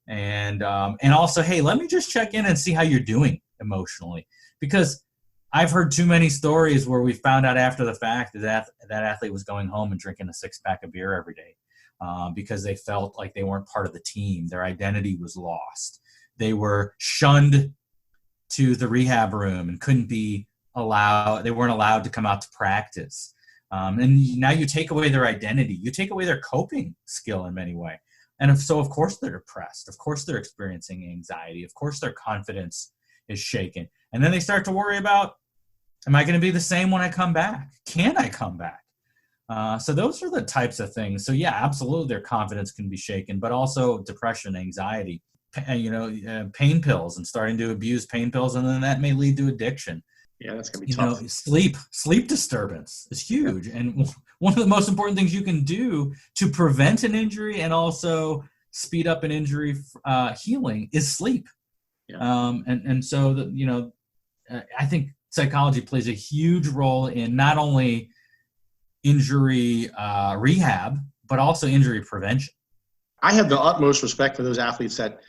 And also, hey, let me just check in and see how you're doing emotionally. Because I've heard too many stories where we found out after the fact that athlete was going home and drinking a 6-pack of beer every day because they felt like they weren't part of the team. Their identity was lost. They were shunned to the rehab room and they weren't allowed to come out to practice. And now you take away their identity. You take away their coping skill in many ways. And of course they're depressed. Of course they're experiencing anxiety. Of course their confidence is shaken. And then they start to worry about, am I going to be the same when I come back? Can I come back? So those are the types of things. So yeah, absolutely their confidence can be shaken, but also depression, anxiety, pain pills and starting to abuse pain pills. And then that may lead to addiction. Yeah, that's going to be tough. Sleep disturbance is huge. Yeah. And one of the most important things you can do to prevent an injury and also speed up an injury healing is sleep. Yeah. And so, I think psychology plays a huge role in not only injury rehab, but also injury prevention. I have the utmost respect for those athletes that,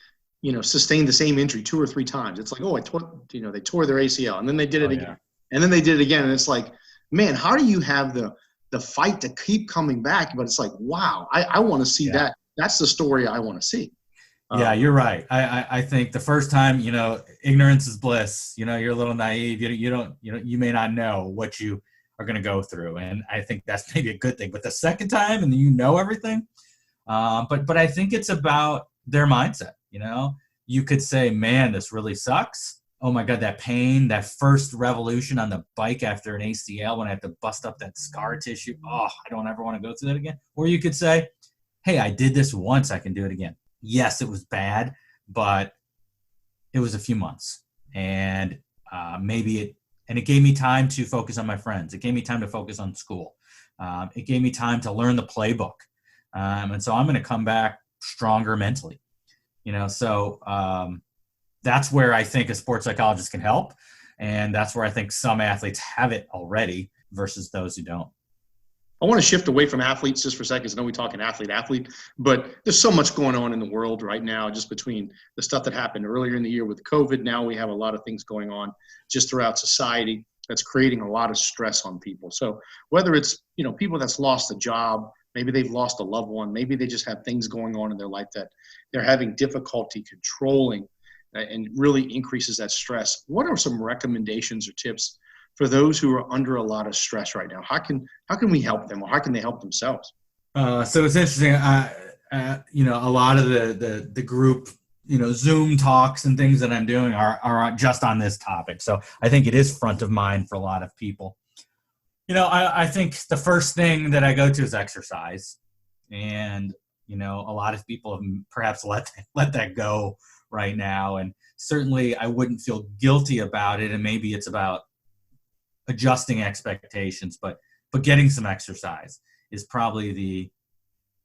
sustained the same injury 2 or 3 times. It's like, they tore their ACL and then they did it again. Yeah. And then they did it again. And it's like, man, how do you have the fight to keep coming back? But it's like, wow, I want to see that. That's the story I want to see. Yeah, you're right. I think the first time, ignorance is bliss. You're a little naive. You may not know what you are going to go through. And I think that's maybe a good thing. But the second time and everything, but I think it's about their mindset. You could say, man, this really sucks. Oh my God, that pain, that first revolution on the bike after an ACL when I had to bust up that scar tissue. Oh, I don't ever want to go through that again. Or you could say, hey, I did this once, I can do it again. Yes, it was bad, but it was a few months. And it gave me time to focus on my friends. It gave me time to focus on school. It gave me time to learn the playbook. And so I'm going to come back stronger mentally. So that's where I think a sports psychologist can help. And that's where I think some athletes have it already versus those who don't. I want to shift away from athletes just for a second. I know we're talking athlete, but there's so much going on in the world right now, just between the stuff that happened earlier in the year with COVID. Now we have a lot of things going on just throughout society that's creating a lot of stress on people. So whether it's, people that's lost a job, maybe they've lost a loved one, maybe they just have things going on in their life that they're having difficulty controlling and really increases that stress. What are some recommendations or tips for those who are under a lot of stress right now? How can we help them, or how can they help themselves? So it's interesting. A lot of the group, Zoom talks and things that I'm doing are just on this topic. So I think it is front of mind for a lot of people. I think the first thing that I go to is exercise, and a lot of people have perhaps let that go right now, and certainly I wouldn't feel guilty about it. And maybe it's about adjusting expectations, but getting some exercise is probably the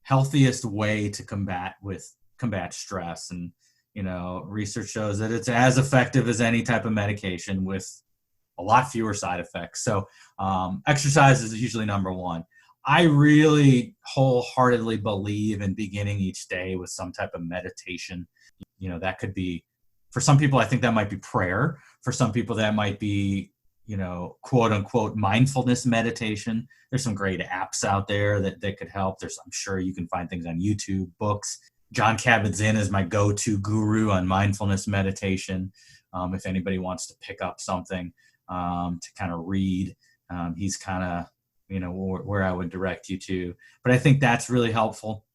healthiest way to combat stress. And, research shows that it's as effective as any type of medication with a lot fewer side effects. So exercise is usually number one. I really wholeheartedly believe in beginning each day with some type of meditation. That could be, for some people, I think that might be prayer. For some people, that might be, quote unquote, mindfulness meditation. There's some great apps out there that could help. I'm sure you can find things on YouTube, books. John Kabat-Zinn is my go-to guru on mindfulness meditation. If anybody wants to pick up something to kind of read, he's kind of, where I would direct you to. But I think that's really helpful.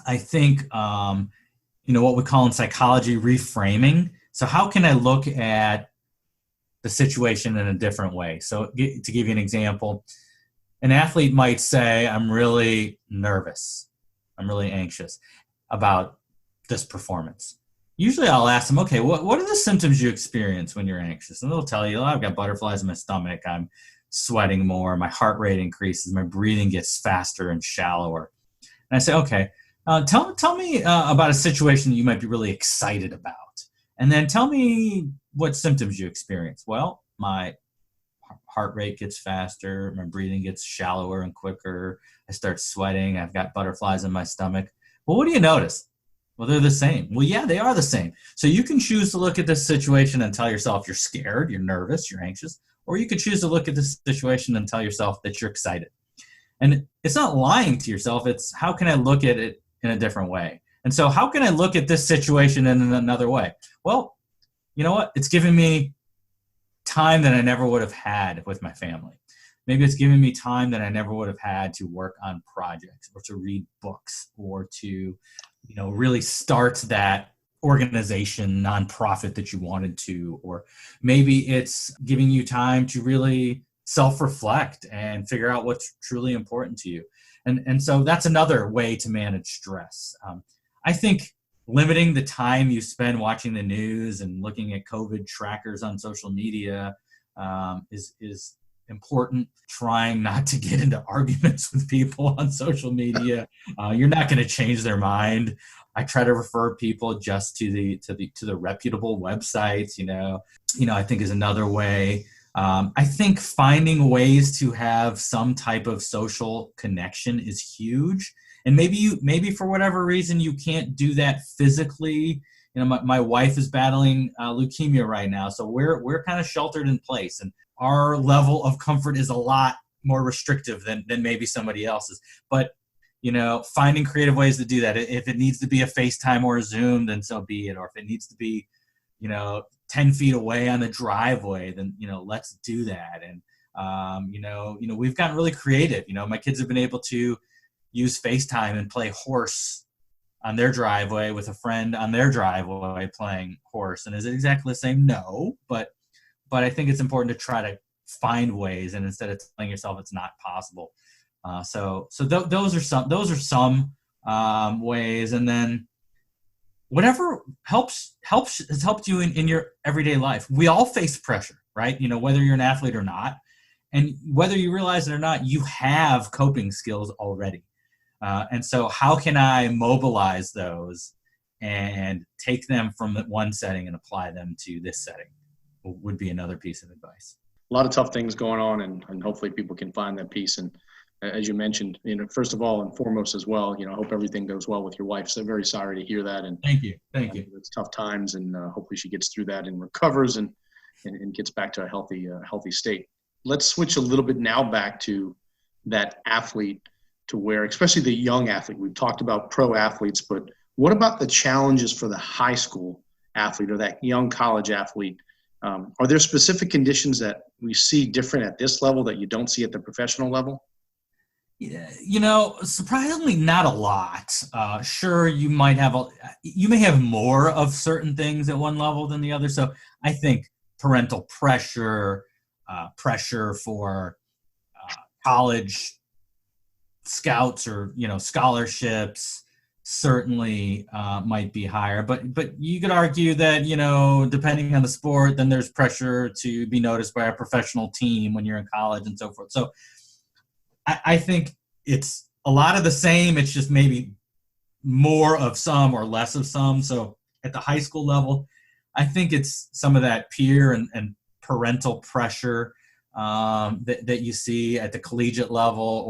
I think, what we call in psychology reframing. So how can I look at the situation in a different way? So to give you an example, an athlete might say, I'm really nervous. I'm really anxious about this performance. Usually I'll ask them, okay, what are the symptoms you experience when you're anxious? And they'll tell you, I've got butterflies in my stomach. I'm sweating more. My heart rate increases. My breathing gets faster and shallower. And I say, okay, tell me about a situation that you might be really excited about. And then tell me what symptoms you experience. Well, my heart rate gets faster. My breathing gets shallower and quicker. I start sweating. I've got butterflies in my stomach. Well, what do you notice? Well, they're the same. Well, yeah, they are the same. So you can choose to look at this situation and tell yourself you're scared, you're nervous, you're anxious, or you could choose to look at this situation and tell yourself that you're excited. And it's not lying to yourself. It's how can I look at it in a different way? And so how can I look at this situation in another way? Well, you know what? It's giving me time that I never would have had with my family. Maybe it's giving me time that I never would have had to work on projects or to read books or to, really start that organization, nonprofit that you wanted to. Or maybe it's giving you time to really self-reflect and figure out what's truly important to you. And so that's another way to manage stress. I think limiting the time you spend watching the news and looking at COVID trackers on social media is important. Trying not to get into arguments with people on social media. You're not going to change their mind. I try to refer people just to the reputable websites. I think is another way. I think finding ways to have some type of social connection is huge. And maybe for whatever reason you can't do that physically. My wife is battling leukemia right now, so we're kind of sheltered in place, and our level of comfort is a lot more restrictive than maybe somebody else's. But finding creative ways to do that. If it needs to be a FaceTime or a Zoom, then so be it. Or if it needs to be 10 feet away on the driveway, then let's do that. And we've gotten really creative. My kids have been able to use FaceTime and play horse on their driveway with a friend on their driveway playing horse. And is it exactly the same? No, but I think it's important to try to find ways, and instead of telling yourself it's not possible. So those are some ways. And then whatever has helped you in your everyday life. We all face pressure, right? Whether you're an athlete or not, and whether you realize it or not, you have coping skills already. And so how can I mobilize those and take them from one setting and apply them to this setting would be another piece of advice. A lot of tough things going on, and hopefully people can find that peace. And as you mentioned, first of all and foremost as well, I hope everything goes well with your wife. So very sorry to hear that. And thank you. It's tough times, and hopefully she gets through that and recovers and gets back to a healthy state. Let's switch a little bit now back to that athlete, to where, especially the young athlete. We've talked about pro athletes, but what about the challenges for the high school athlete or that young college athlete? Are there specific conditions that we see different at this level that you don't see at the professional level? Yeah, surprisingly not a lot. Sure, you may have more of certain things at one level than the other. So I think parental pressure, pressure for college scouts or scholarships certainly might be higher, but you could argue that depending on the sport, then there's pressure to be noticed by a professional team when you're in college and so forth. So I think it's a lot of the same. It's just maybe more of some or less of some. So at the high school level, I think it's some of that peer and parental pressure that you see at the collegiate level,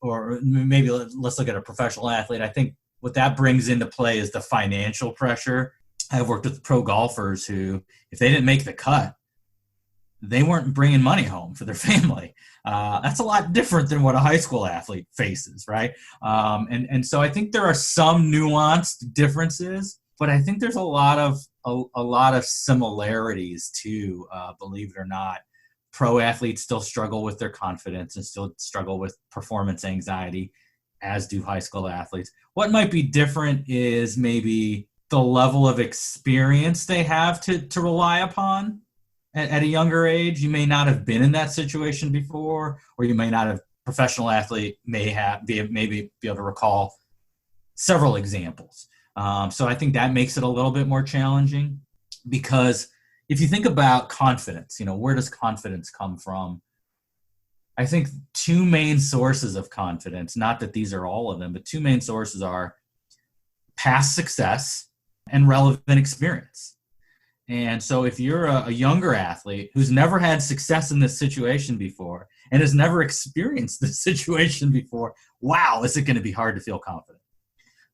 or maybe let's look at a professional athlete. I think what that brings into play is the financial pressure. I've worked with pro golfers who, if they didn't make the cut, they weren't bringing money home for their family. That's a lot different than what a high school athlete faces, right? And so I think there are some nuanced differences, but I think there's a lot of similarities too, believe it or not. Pro athletes still struggle with their confidence and still struggle with performance anxiety, as do high school athletes. What might be different is maybe the level of experience they have to rely upon at a younger age. You may not have been in that situation before, or you may not have. Professional athlete may be able to recall several examples. So I think that makes it a little bit more challenging, because if you think about confidence, where does confidence come from? I think two main sources of confidence, not that these are all of them, but two main sources are past success and relevant experience. And so if you're a younger athlete who's never had success in this situation before and has never experienced this situation before, wow, is it going to be hard to feel confident?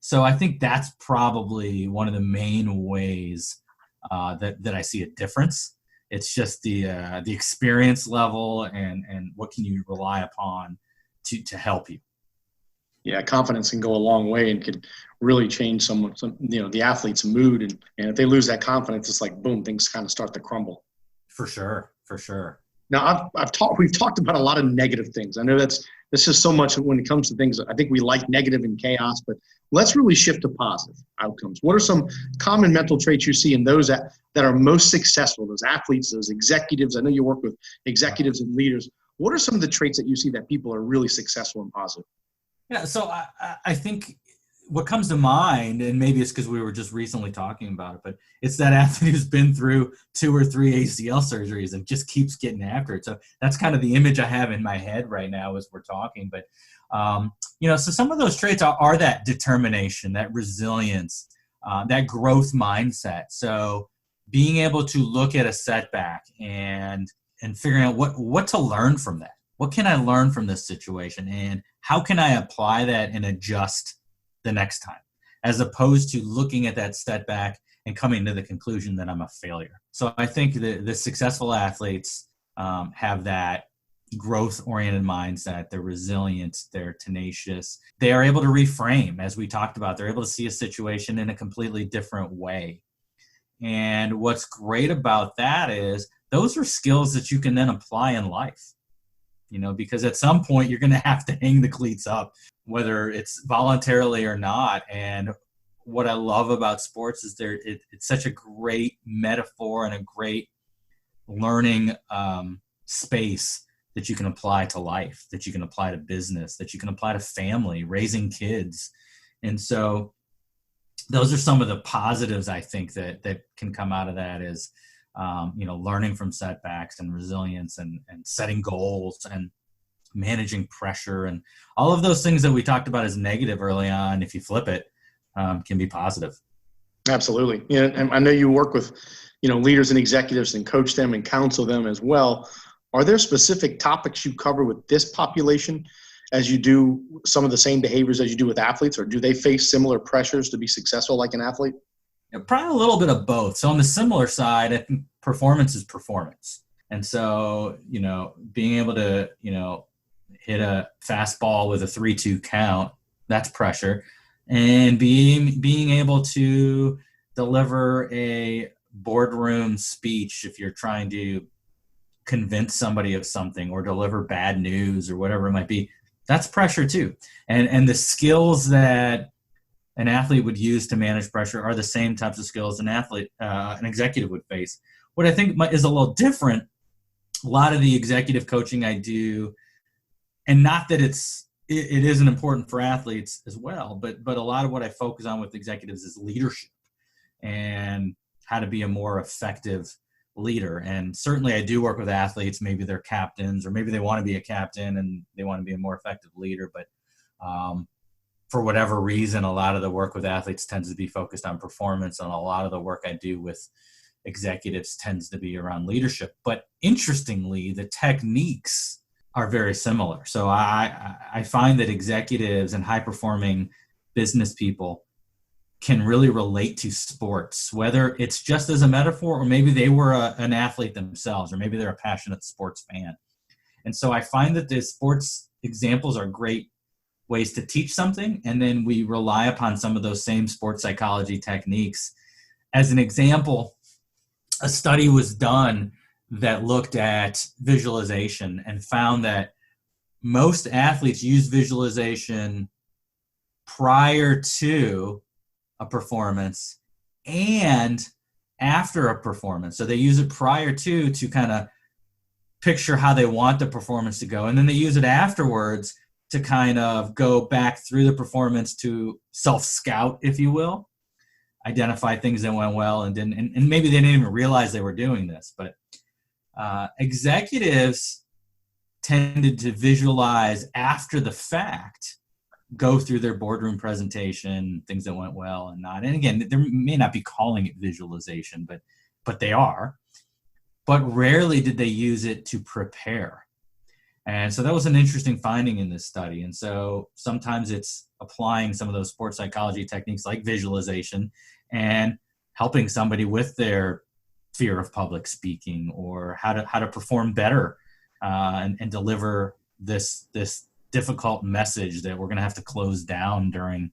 So I think that's probably one of the main ways that I see a difference. It's just the experience level and what can you rely upon to help you. Yeah, confidence can go a long way and could really change the athlete's mood. And if they lose that confidence, it's like, boom, things kind of start to crumble. For sure. Now, we've talked about a lot of negative things. I know this is so much when it comes to things. I think we like negative and chaos, but let's really shift to positive outcomes. What are some common mental traits you see in those that are most successful, those athletes, those executives? I know you work with executives and leaders. What are some of the traits that you see that people are really successful and positive? Yeah, so I think what comes to mind, and maybe it's because we were just recently talking about it, but it's that athlete who's been through 2 or 3 ACL surgeries and just keeps getting after it. So that's kind of the image I have in my head right now as we're talking. But, so some of those traits are that determination, that resilience, that growth mindset. So being able to look at a setback and figuring out what to learn from that. What can I learn from this situation, and how can I apply that and adjust the next time, as opposed to looking at that setback and coming to the conclusion that I'm a failure. So I think the successful athletes have that growth-oriented mindset. They're resilient. They're tenacious. They are able to reframe, as we talked about. They're able to see a situation in a completely different way. And what's great about that is those are skills that you can then apply in life. Because at some point you're going to have to hang the cleats up, whether it's voluntarily or not. And what I love about sports is it's such a great metaphor and a great learning space that you can apply to life, that you can apply to business, that you can apply to family, raising kids. And so those are some of the positives I think that can come out of that is, learning from setbacks and resilience and setting goals and managing pressure and all of those things that we talked about as negative early on. If you flip it, can be positive. Absolutely. And I know you work with, leaders and executives and coach them and counsel them as well. Are there specific topics you cover with this population as you do some of the same behaviors as you do with athletes, or do they face similar pressures to be successful like an athlete? Probably a little bit of both. So on the similar side, I think performance is performance. And so, being able to, hit a fastball with a 3-2 count, that's pressure. And being able to deliver a boardroom speech if you're trying to convince somebody of something or deliver bad news or whatever it might be, that's pressure too. And the skills that an athlete would use to manage pressure are the same types of skills an executive would face. What I think is a little different, a lot of the executive coaching I do, and not that it isn't important for athletes as well, but a lot of what I focus on with executives is leadership and how to be a more effective leader. And certainly I do work with athletes, maybe they're captains or maybe they want to be a captain and they want to be a more effective leader. But for whatever reason, a lot of the work with athletes tends to be focused on performance, and a lot of the work I do with executives tends to be around leadership. But interestingly, the techniques are very similar. So I find that executives and high-performing business people can really relate to sports, whether it's just as a metaphor or maybe they were an athlete themselves, or maybe they're a passionate sports fan. And so I find that the sports examples are great ways to teach something, and then we rely upon some of those same sports psychology techniques. As an example, a study was done that looked at visualization and found that most athletes use visualization prior to a performance and after a performance. So they use it prior to kind of picture how they want the performance to go, and then they use it afterwards to kind of go back through the performance to self-scout, if you will, identify things that went well and didn't, and maybe they didn't even realize they were doing this. But executives tended to visualize after the fact, go through their boardroom presentation, things that went well and not. And again, they may not be calling it visualization, but they are. But rarely did they use it to prepare. And so that was an interesting finding in this study. And so sometimes it's applying some of those sports psychology techniques like visualization and helping somebody with their fear of public speaking, or how to perform better and deliver this difficult message that we're going to have to close down during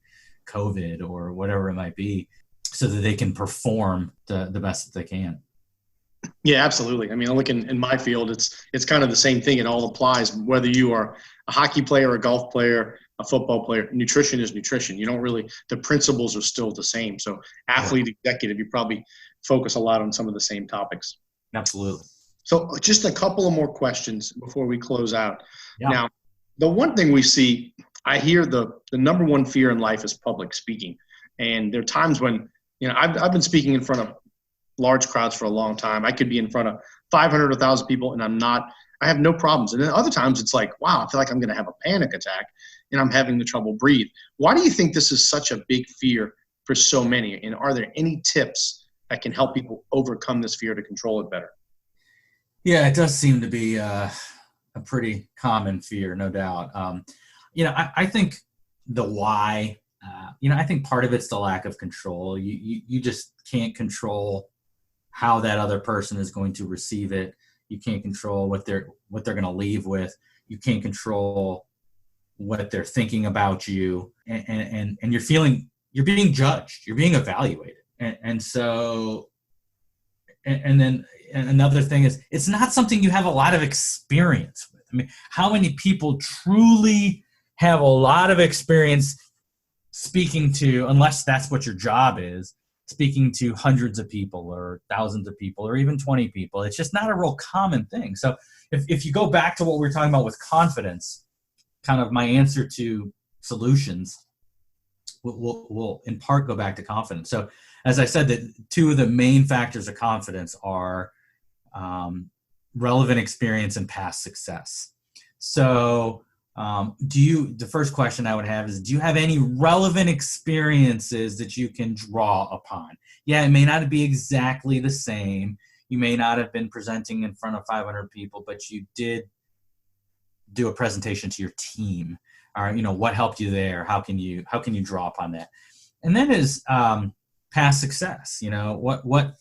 COVID or whatever it might be, so that they can perform the best that they can. Yeah, absolutely. I mean, look, in my field, it's kind of the same thing. It all applies, whether you are a hockey player, a golf player, a football player. Nutrition is nutrition. You don't really, the principles are still the same. So athlete, executive, you probably focus a lot on some of the same topics. Absolutely. So just a couple of more questions before we close out. Yeah. Now, the one thing we see I hear the number one fear in life is public speaking. And there are times when, I've been speaking in front of large crowds for a long time. I could be in front of 500 or 1,000 people and I have no problems. And then other times it's like, wow, I feel like I'm going to have a panic attack and I'm having the trouble breathe. Why do you think this is such a big fear for so many? And are there any tips that can help people overcome this fear to control it better? Yeah, it does seem to be a pretty common fear, no doubt. I think the why, I think part of it's the lack of control. You just can't control how that other person is going to receive it. You can't control what they're going to leave with. You can't control what they're thinking about you, and you're being judged. You're being evaluated, and then another thing is it's not something you have a lot of experience with. I mean, how many people truly have a lot of experience speaking to, unless that's what your job is, speaking to hundreds of people or thousands of people or even 20 people? It's just not a real common thing. So if you go back to what we were talking about with confidence, kind of my answer to solutions will in part go back to confidence. So as I said, that two of the main factors of confidence are relevant experience and past success. So the first question I would have is, do you have any relevant experiences that you can draw upon? Yeah, it may not be exactly the same. You may not have been presenting in front of 500 people, but you did do a presentation to your team. Or, what helped you there? How can you draw upon that? And then is past success. What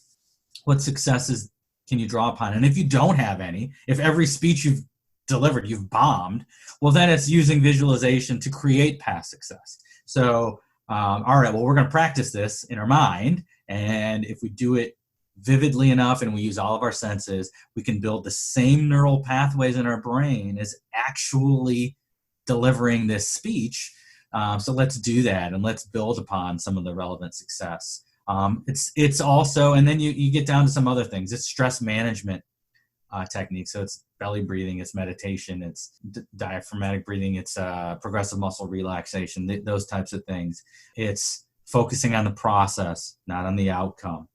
successes can you draw upon? And if you don't have any, if every speech you've delivered you've bombed, well, then it's using visualization to create past success. So all right, well, we're going to practice this in our mind, and if we do it vividly enough and we use all of our senses, we can build the same neural pathways in our brain as actually delivering this speech. So let's do that, and let's build upon some of the relevant success. It's also, and then you get down to some other things. It's stress management techniques. So it's belly breathing, it's meditation, it's diaphragmatic breathing, it's progressive muscle relaxation, those types of things. It's focusing on the process, not on the outcome.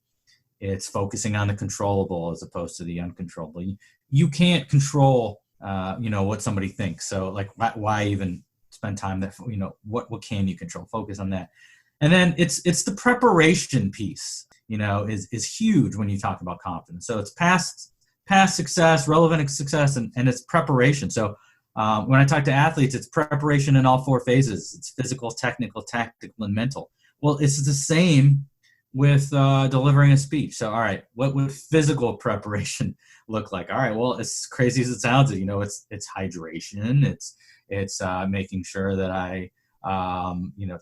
It's focusing on the controllable as opposed to the uncontrollable. You can't control, what somebody thinks. So like, why even spend time that, what can you control? Focus on that. And then it's the preparation piece, is huge when you talk about confidence. So it's past success, relevant success, and it's preparation. So when I talk to athletes, it's preparation in all four phases. It's physical, technical, tactical, and mental. Well, it's the same with delivering a speech. So, all right, what would physical preparation look like? All right, well, as crazy as it sounds, it's hydration. It's making sure that I,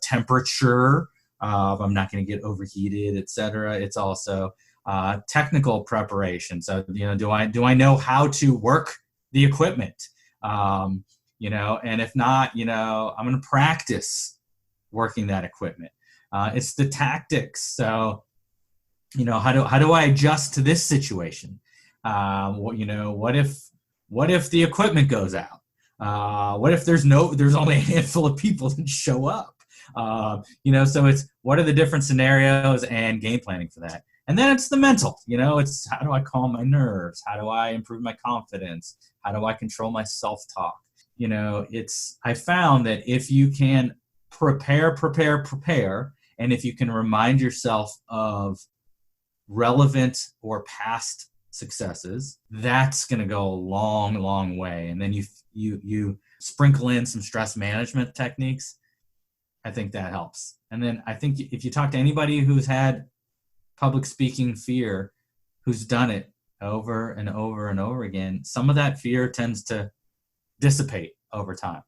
temperature, I'm not going to get overheated, et cetera. It's also technical preparation. So, do I know how to work the equipment? And if not, I'm going to practice working that equipment. It's the tactics. So, how do I adjust to this situation? What if the equipment goes out? What if there's only a handful of people that show up? So it's, what are the different scenarios and game planning for that? And then it's the mental, it's how do I calm my nerves? How do I improve my confidence? How do I control my self-talk? I found that if you can prepare, and if you can remind yourself of relevant or past successes, that's going to go a long, long way. And then you sprinkle in some stress management techniques. I think that helps. And then I think if you talk to anybody who's had public speaking fear, who's done it over and over and over again, some of that fear tends to dissipate over time.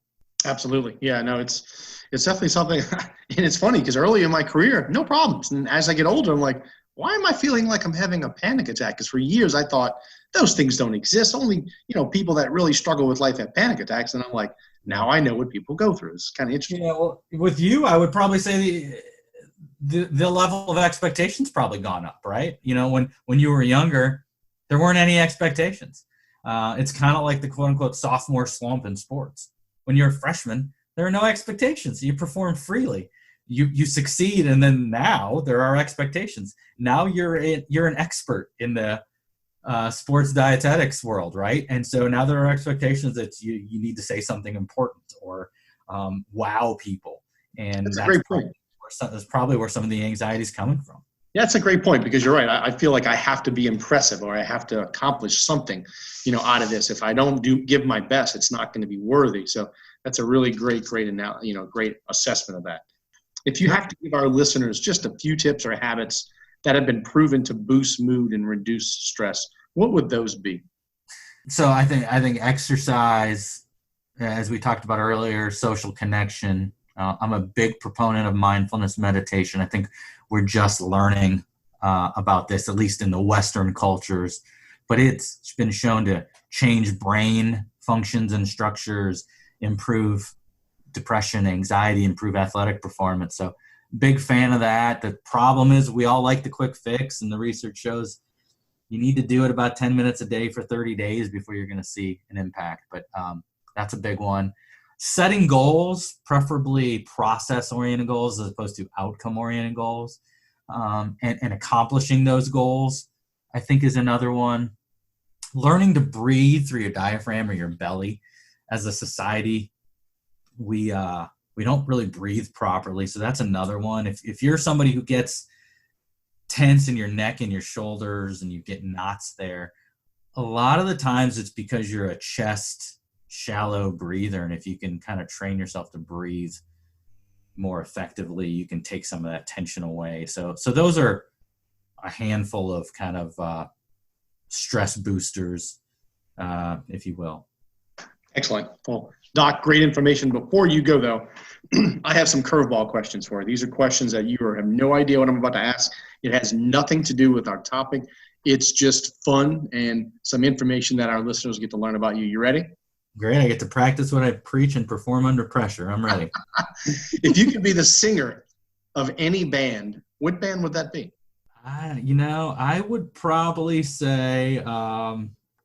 Absolutely. Yeah, no, it's definitely something. And it's funny because early in my career, no problems. And as I get older, I'm like, why am I feeling like I'm having a panic attack? Because for years I thought those things don't exist. Only, people that really struggle with life have panic attacks. And I'm like, now I know what people go through. It's kind of interesting. Yeah, well, with you, I would probably say the level of expectations probably gone up, right? When you were younger, there weren't any expectations. It's kind of like the quote unquote sophomore slump in sports. When you're a freshman, there are no expectations. You perform freely. You succeed, and then now there are expectations. Now you're an expert in the sports dietetics world, right? And so now there are expectations that you need to say something important or wow people. And that's a great point. That's probably where some of the anxiety is coming from. Yeah, that's a great point, because you're right. I feel like I have to be impressive, or I have to accomplish something, out of this. If I don't give my best, it's not going to be worthy. So that's a really great assessment of that. If you have to give our listeners just a few tips or habits that have been proven to boost mood and reduce stress, what would those be? So I think exercise, as we talked about earlier, social connection. I'm a big proponent of mindfulness meditation. I think we're just learning about this, at least in the Western cultures, but it's been shown to change brain functions and structures, improve depression, anxiety, improve athletic performance. So big fan of that. The problem is we all like the quick fix, and the research shows you need to do it about 10 minutes a day for 30 days before you're going to see an impact. But that's a big one. Setting goals, preferably process-oriented goals as opposed to outcome-oriented goals, and accomplishing those goals, I think, is another one. Learning to breathe through your diaphragm or your belly. As a society, we don't really breathe properly, so that's another one. If you're somebody who gets tense in your neck and your shoulders and you get knots there, a lot of the times it's because you're a chest shallow breather, and if you can kind of train yourself to breathe more effectively, you can take some of that tension away. So those are a handful of kind of stress boosters, if you will. Excellent. Well, Doc, great information. Before you go, though, I have some curveball questions for you. These are questions that you have no idea what I'm about to ask. It has nothing to do with our topic. It's just fun and some information that our listeners get to learn about you. You ready? Great. I get to practice what I preach and perform under pressure. I'm ready. If you could be the singer of any band, what band would that be? I would probably say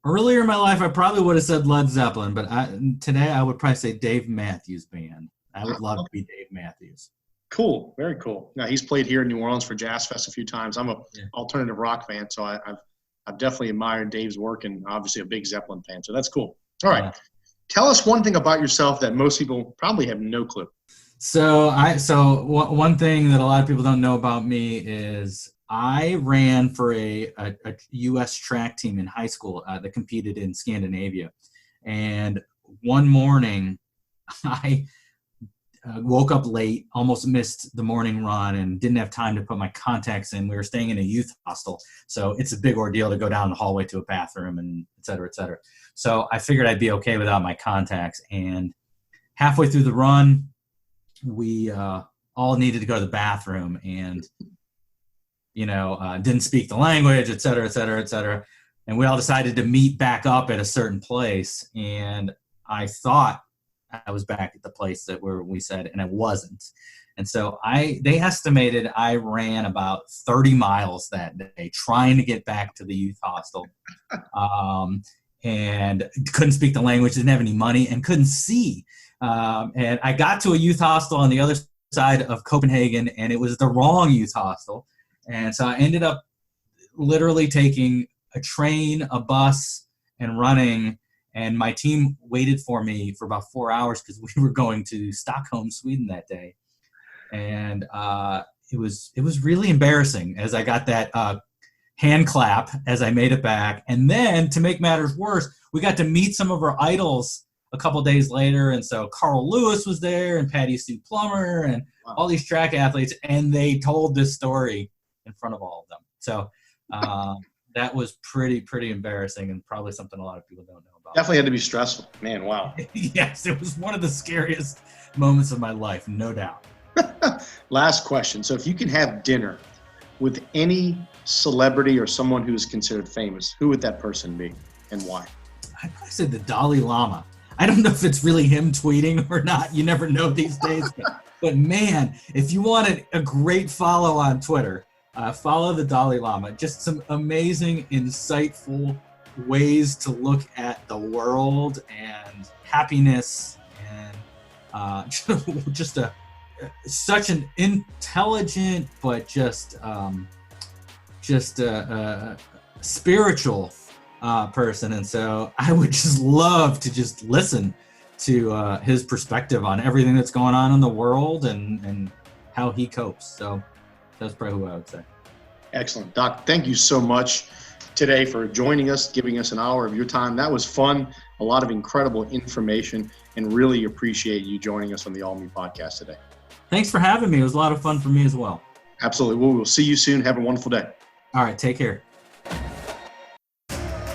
earlier in my life, I probably would have said Led Zeppelin, but today I would probably say Dave Matthews Band. I would love to be Dave Matthews. Cool. Very cool. Now, he's played here in New Orleans for Jazz Fest a few times. I'm an alternative rock fan, so I've definitely admired Dave's work, and obviously a big Zeppelin fan, so that's cool. All right. Tell us one thing about yourself that most people probably have no clue. So one thing that a lot of people don't know about me is I ran for a U.S. track team in high school that competed in Scandinavia. And one morning, I woke up late, almost missed the morning run, and didn't have time to put my contacts in. We were staying in a youth hostel, so it's a big ordeal to go down the hallway to a bathroom and et cetera, et cetera. So I figured I'd be okay without my contacts. And halfway through the run, we all needed to go to the bathroom, and didn't speak the language, et cetera, et cetera, et cetera. And we all decided to meet back up at a certain place. And I thought I was back at the place where we said, and I wasn't. And so they estimated I ran about 30 miles that day trying to get back to the youth hostel. And couldn't speak the language, didn't have any money, and couldn't see. And I got to a youth hostel on the other side of Copenhagen, and it was the wrong youth hostel. And so I ended up literally taking a train, a bus, and running. And my team waited for me for about 4 hours because we were going to Stockholm, Sweden that day. And it was really embarrassing as I got that hand clap as I made it back. And then to make matters worse, we got to meet some of our idols a couple days later. And so Carl Lewis was there, and Patty Sue Plummer, and all these track athletes. And they told this story in front of all of them. So that was pretty embarrassing, and probably something a lot of people don't know about. Definitely had to be stressful. Man, wow. Yes, it was one of the scariest moments of my life, no doubt. Last question. So if you can have dinner with any celebrity or someone who is considered famous, who would that person be and why? I'd probably say the Dalai Lama. I don't know if it's really him tweeting or not. You never know these days. But man, if you wanted a great follow on Twitter, follow the Dalai Lama. Just some amazing, insightful ways to look at the world and happiness. And such an intelligent, but just a spiritual person. And so I would just love to just listen to his perspective on everything that's going on in the world and how he copes. So that's probably who I would say. Excellent. Doc, thank you so much today for joining us, giving us an hour of your time. That was fun, a lot of incredible information, and really appreciate you joining us on the All Me podcast today. Thanks for having me. It was a lot of fun for me as well. Absolutely. We'll see you soon. Have a wonderful day. All right. Take care.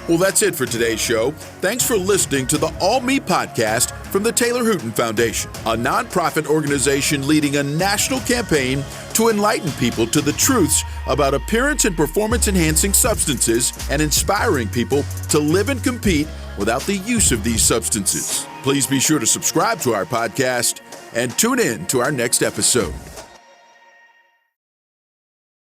Well, that's it for today's show. Thanks for listening to the All Me podcast from the Taylor Hooten Foundation, a nonprofit organization leading a national campaign to enlighten people to the truths about appearance and performance-enhancing substances and inspiring people to live and compete without the use of these substances. Please be sure to subscribe to our podcast and tune in to our next episode.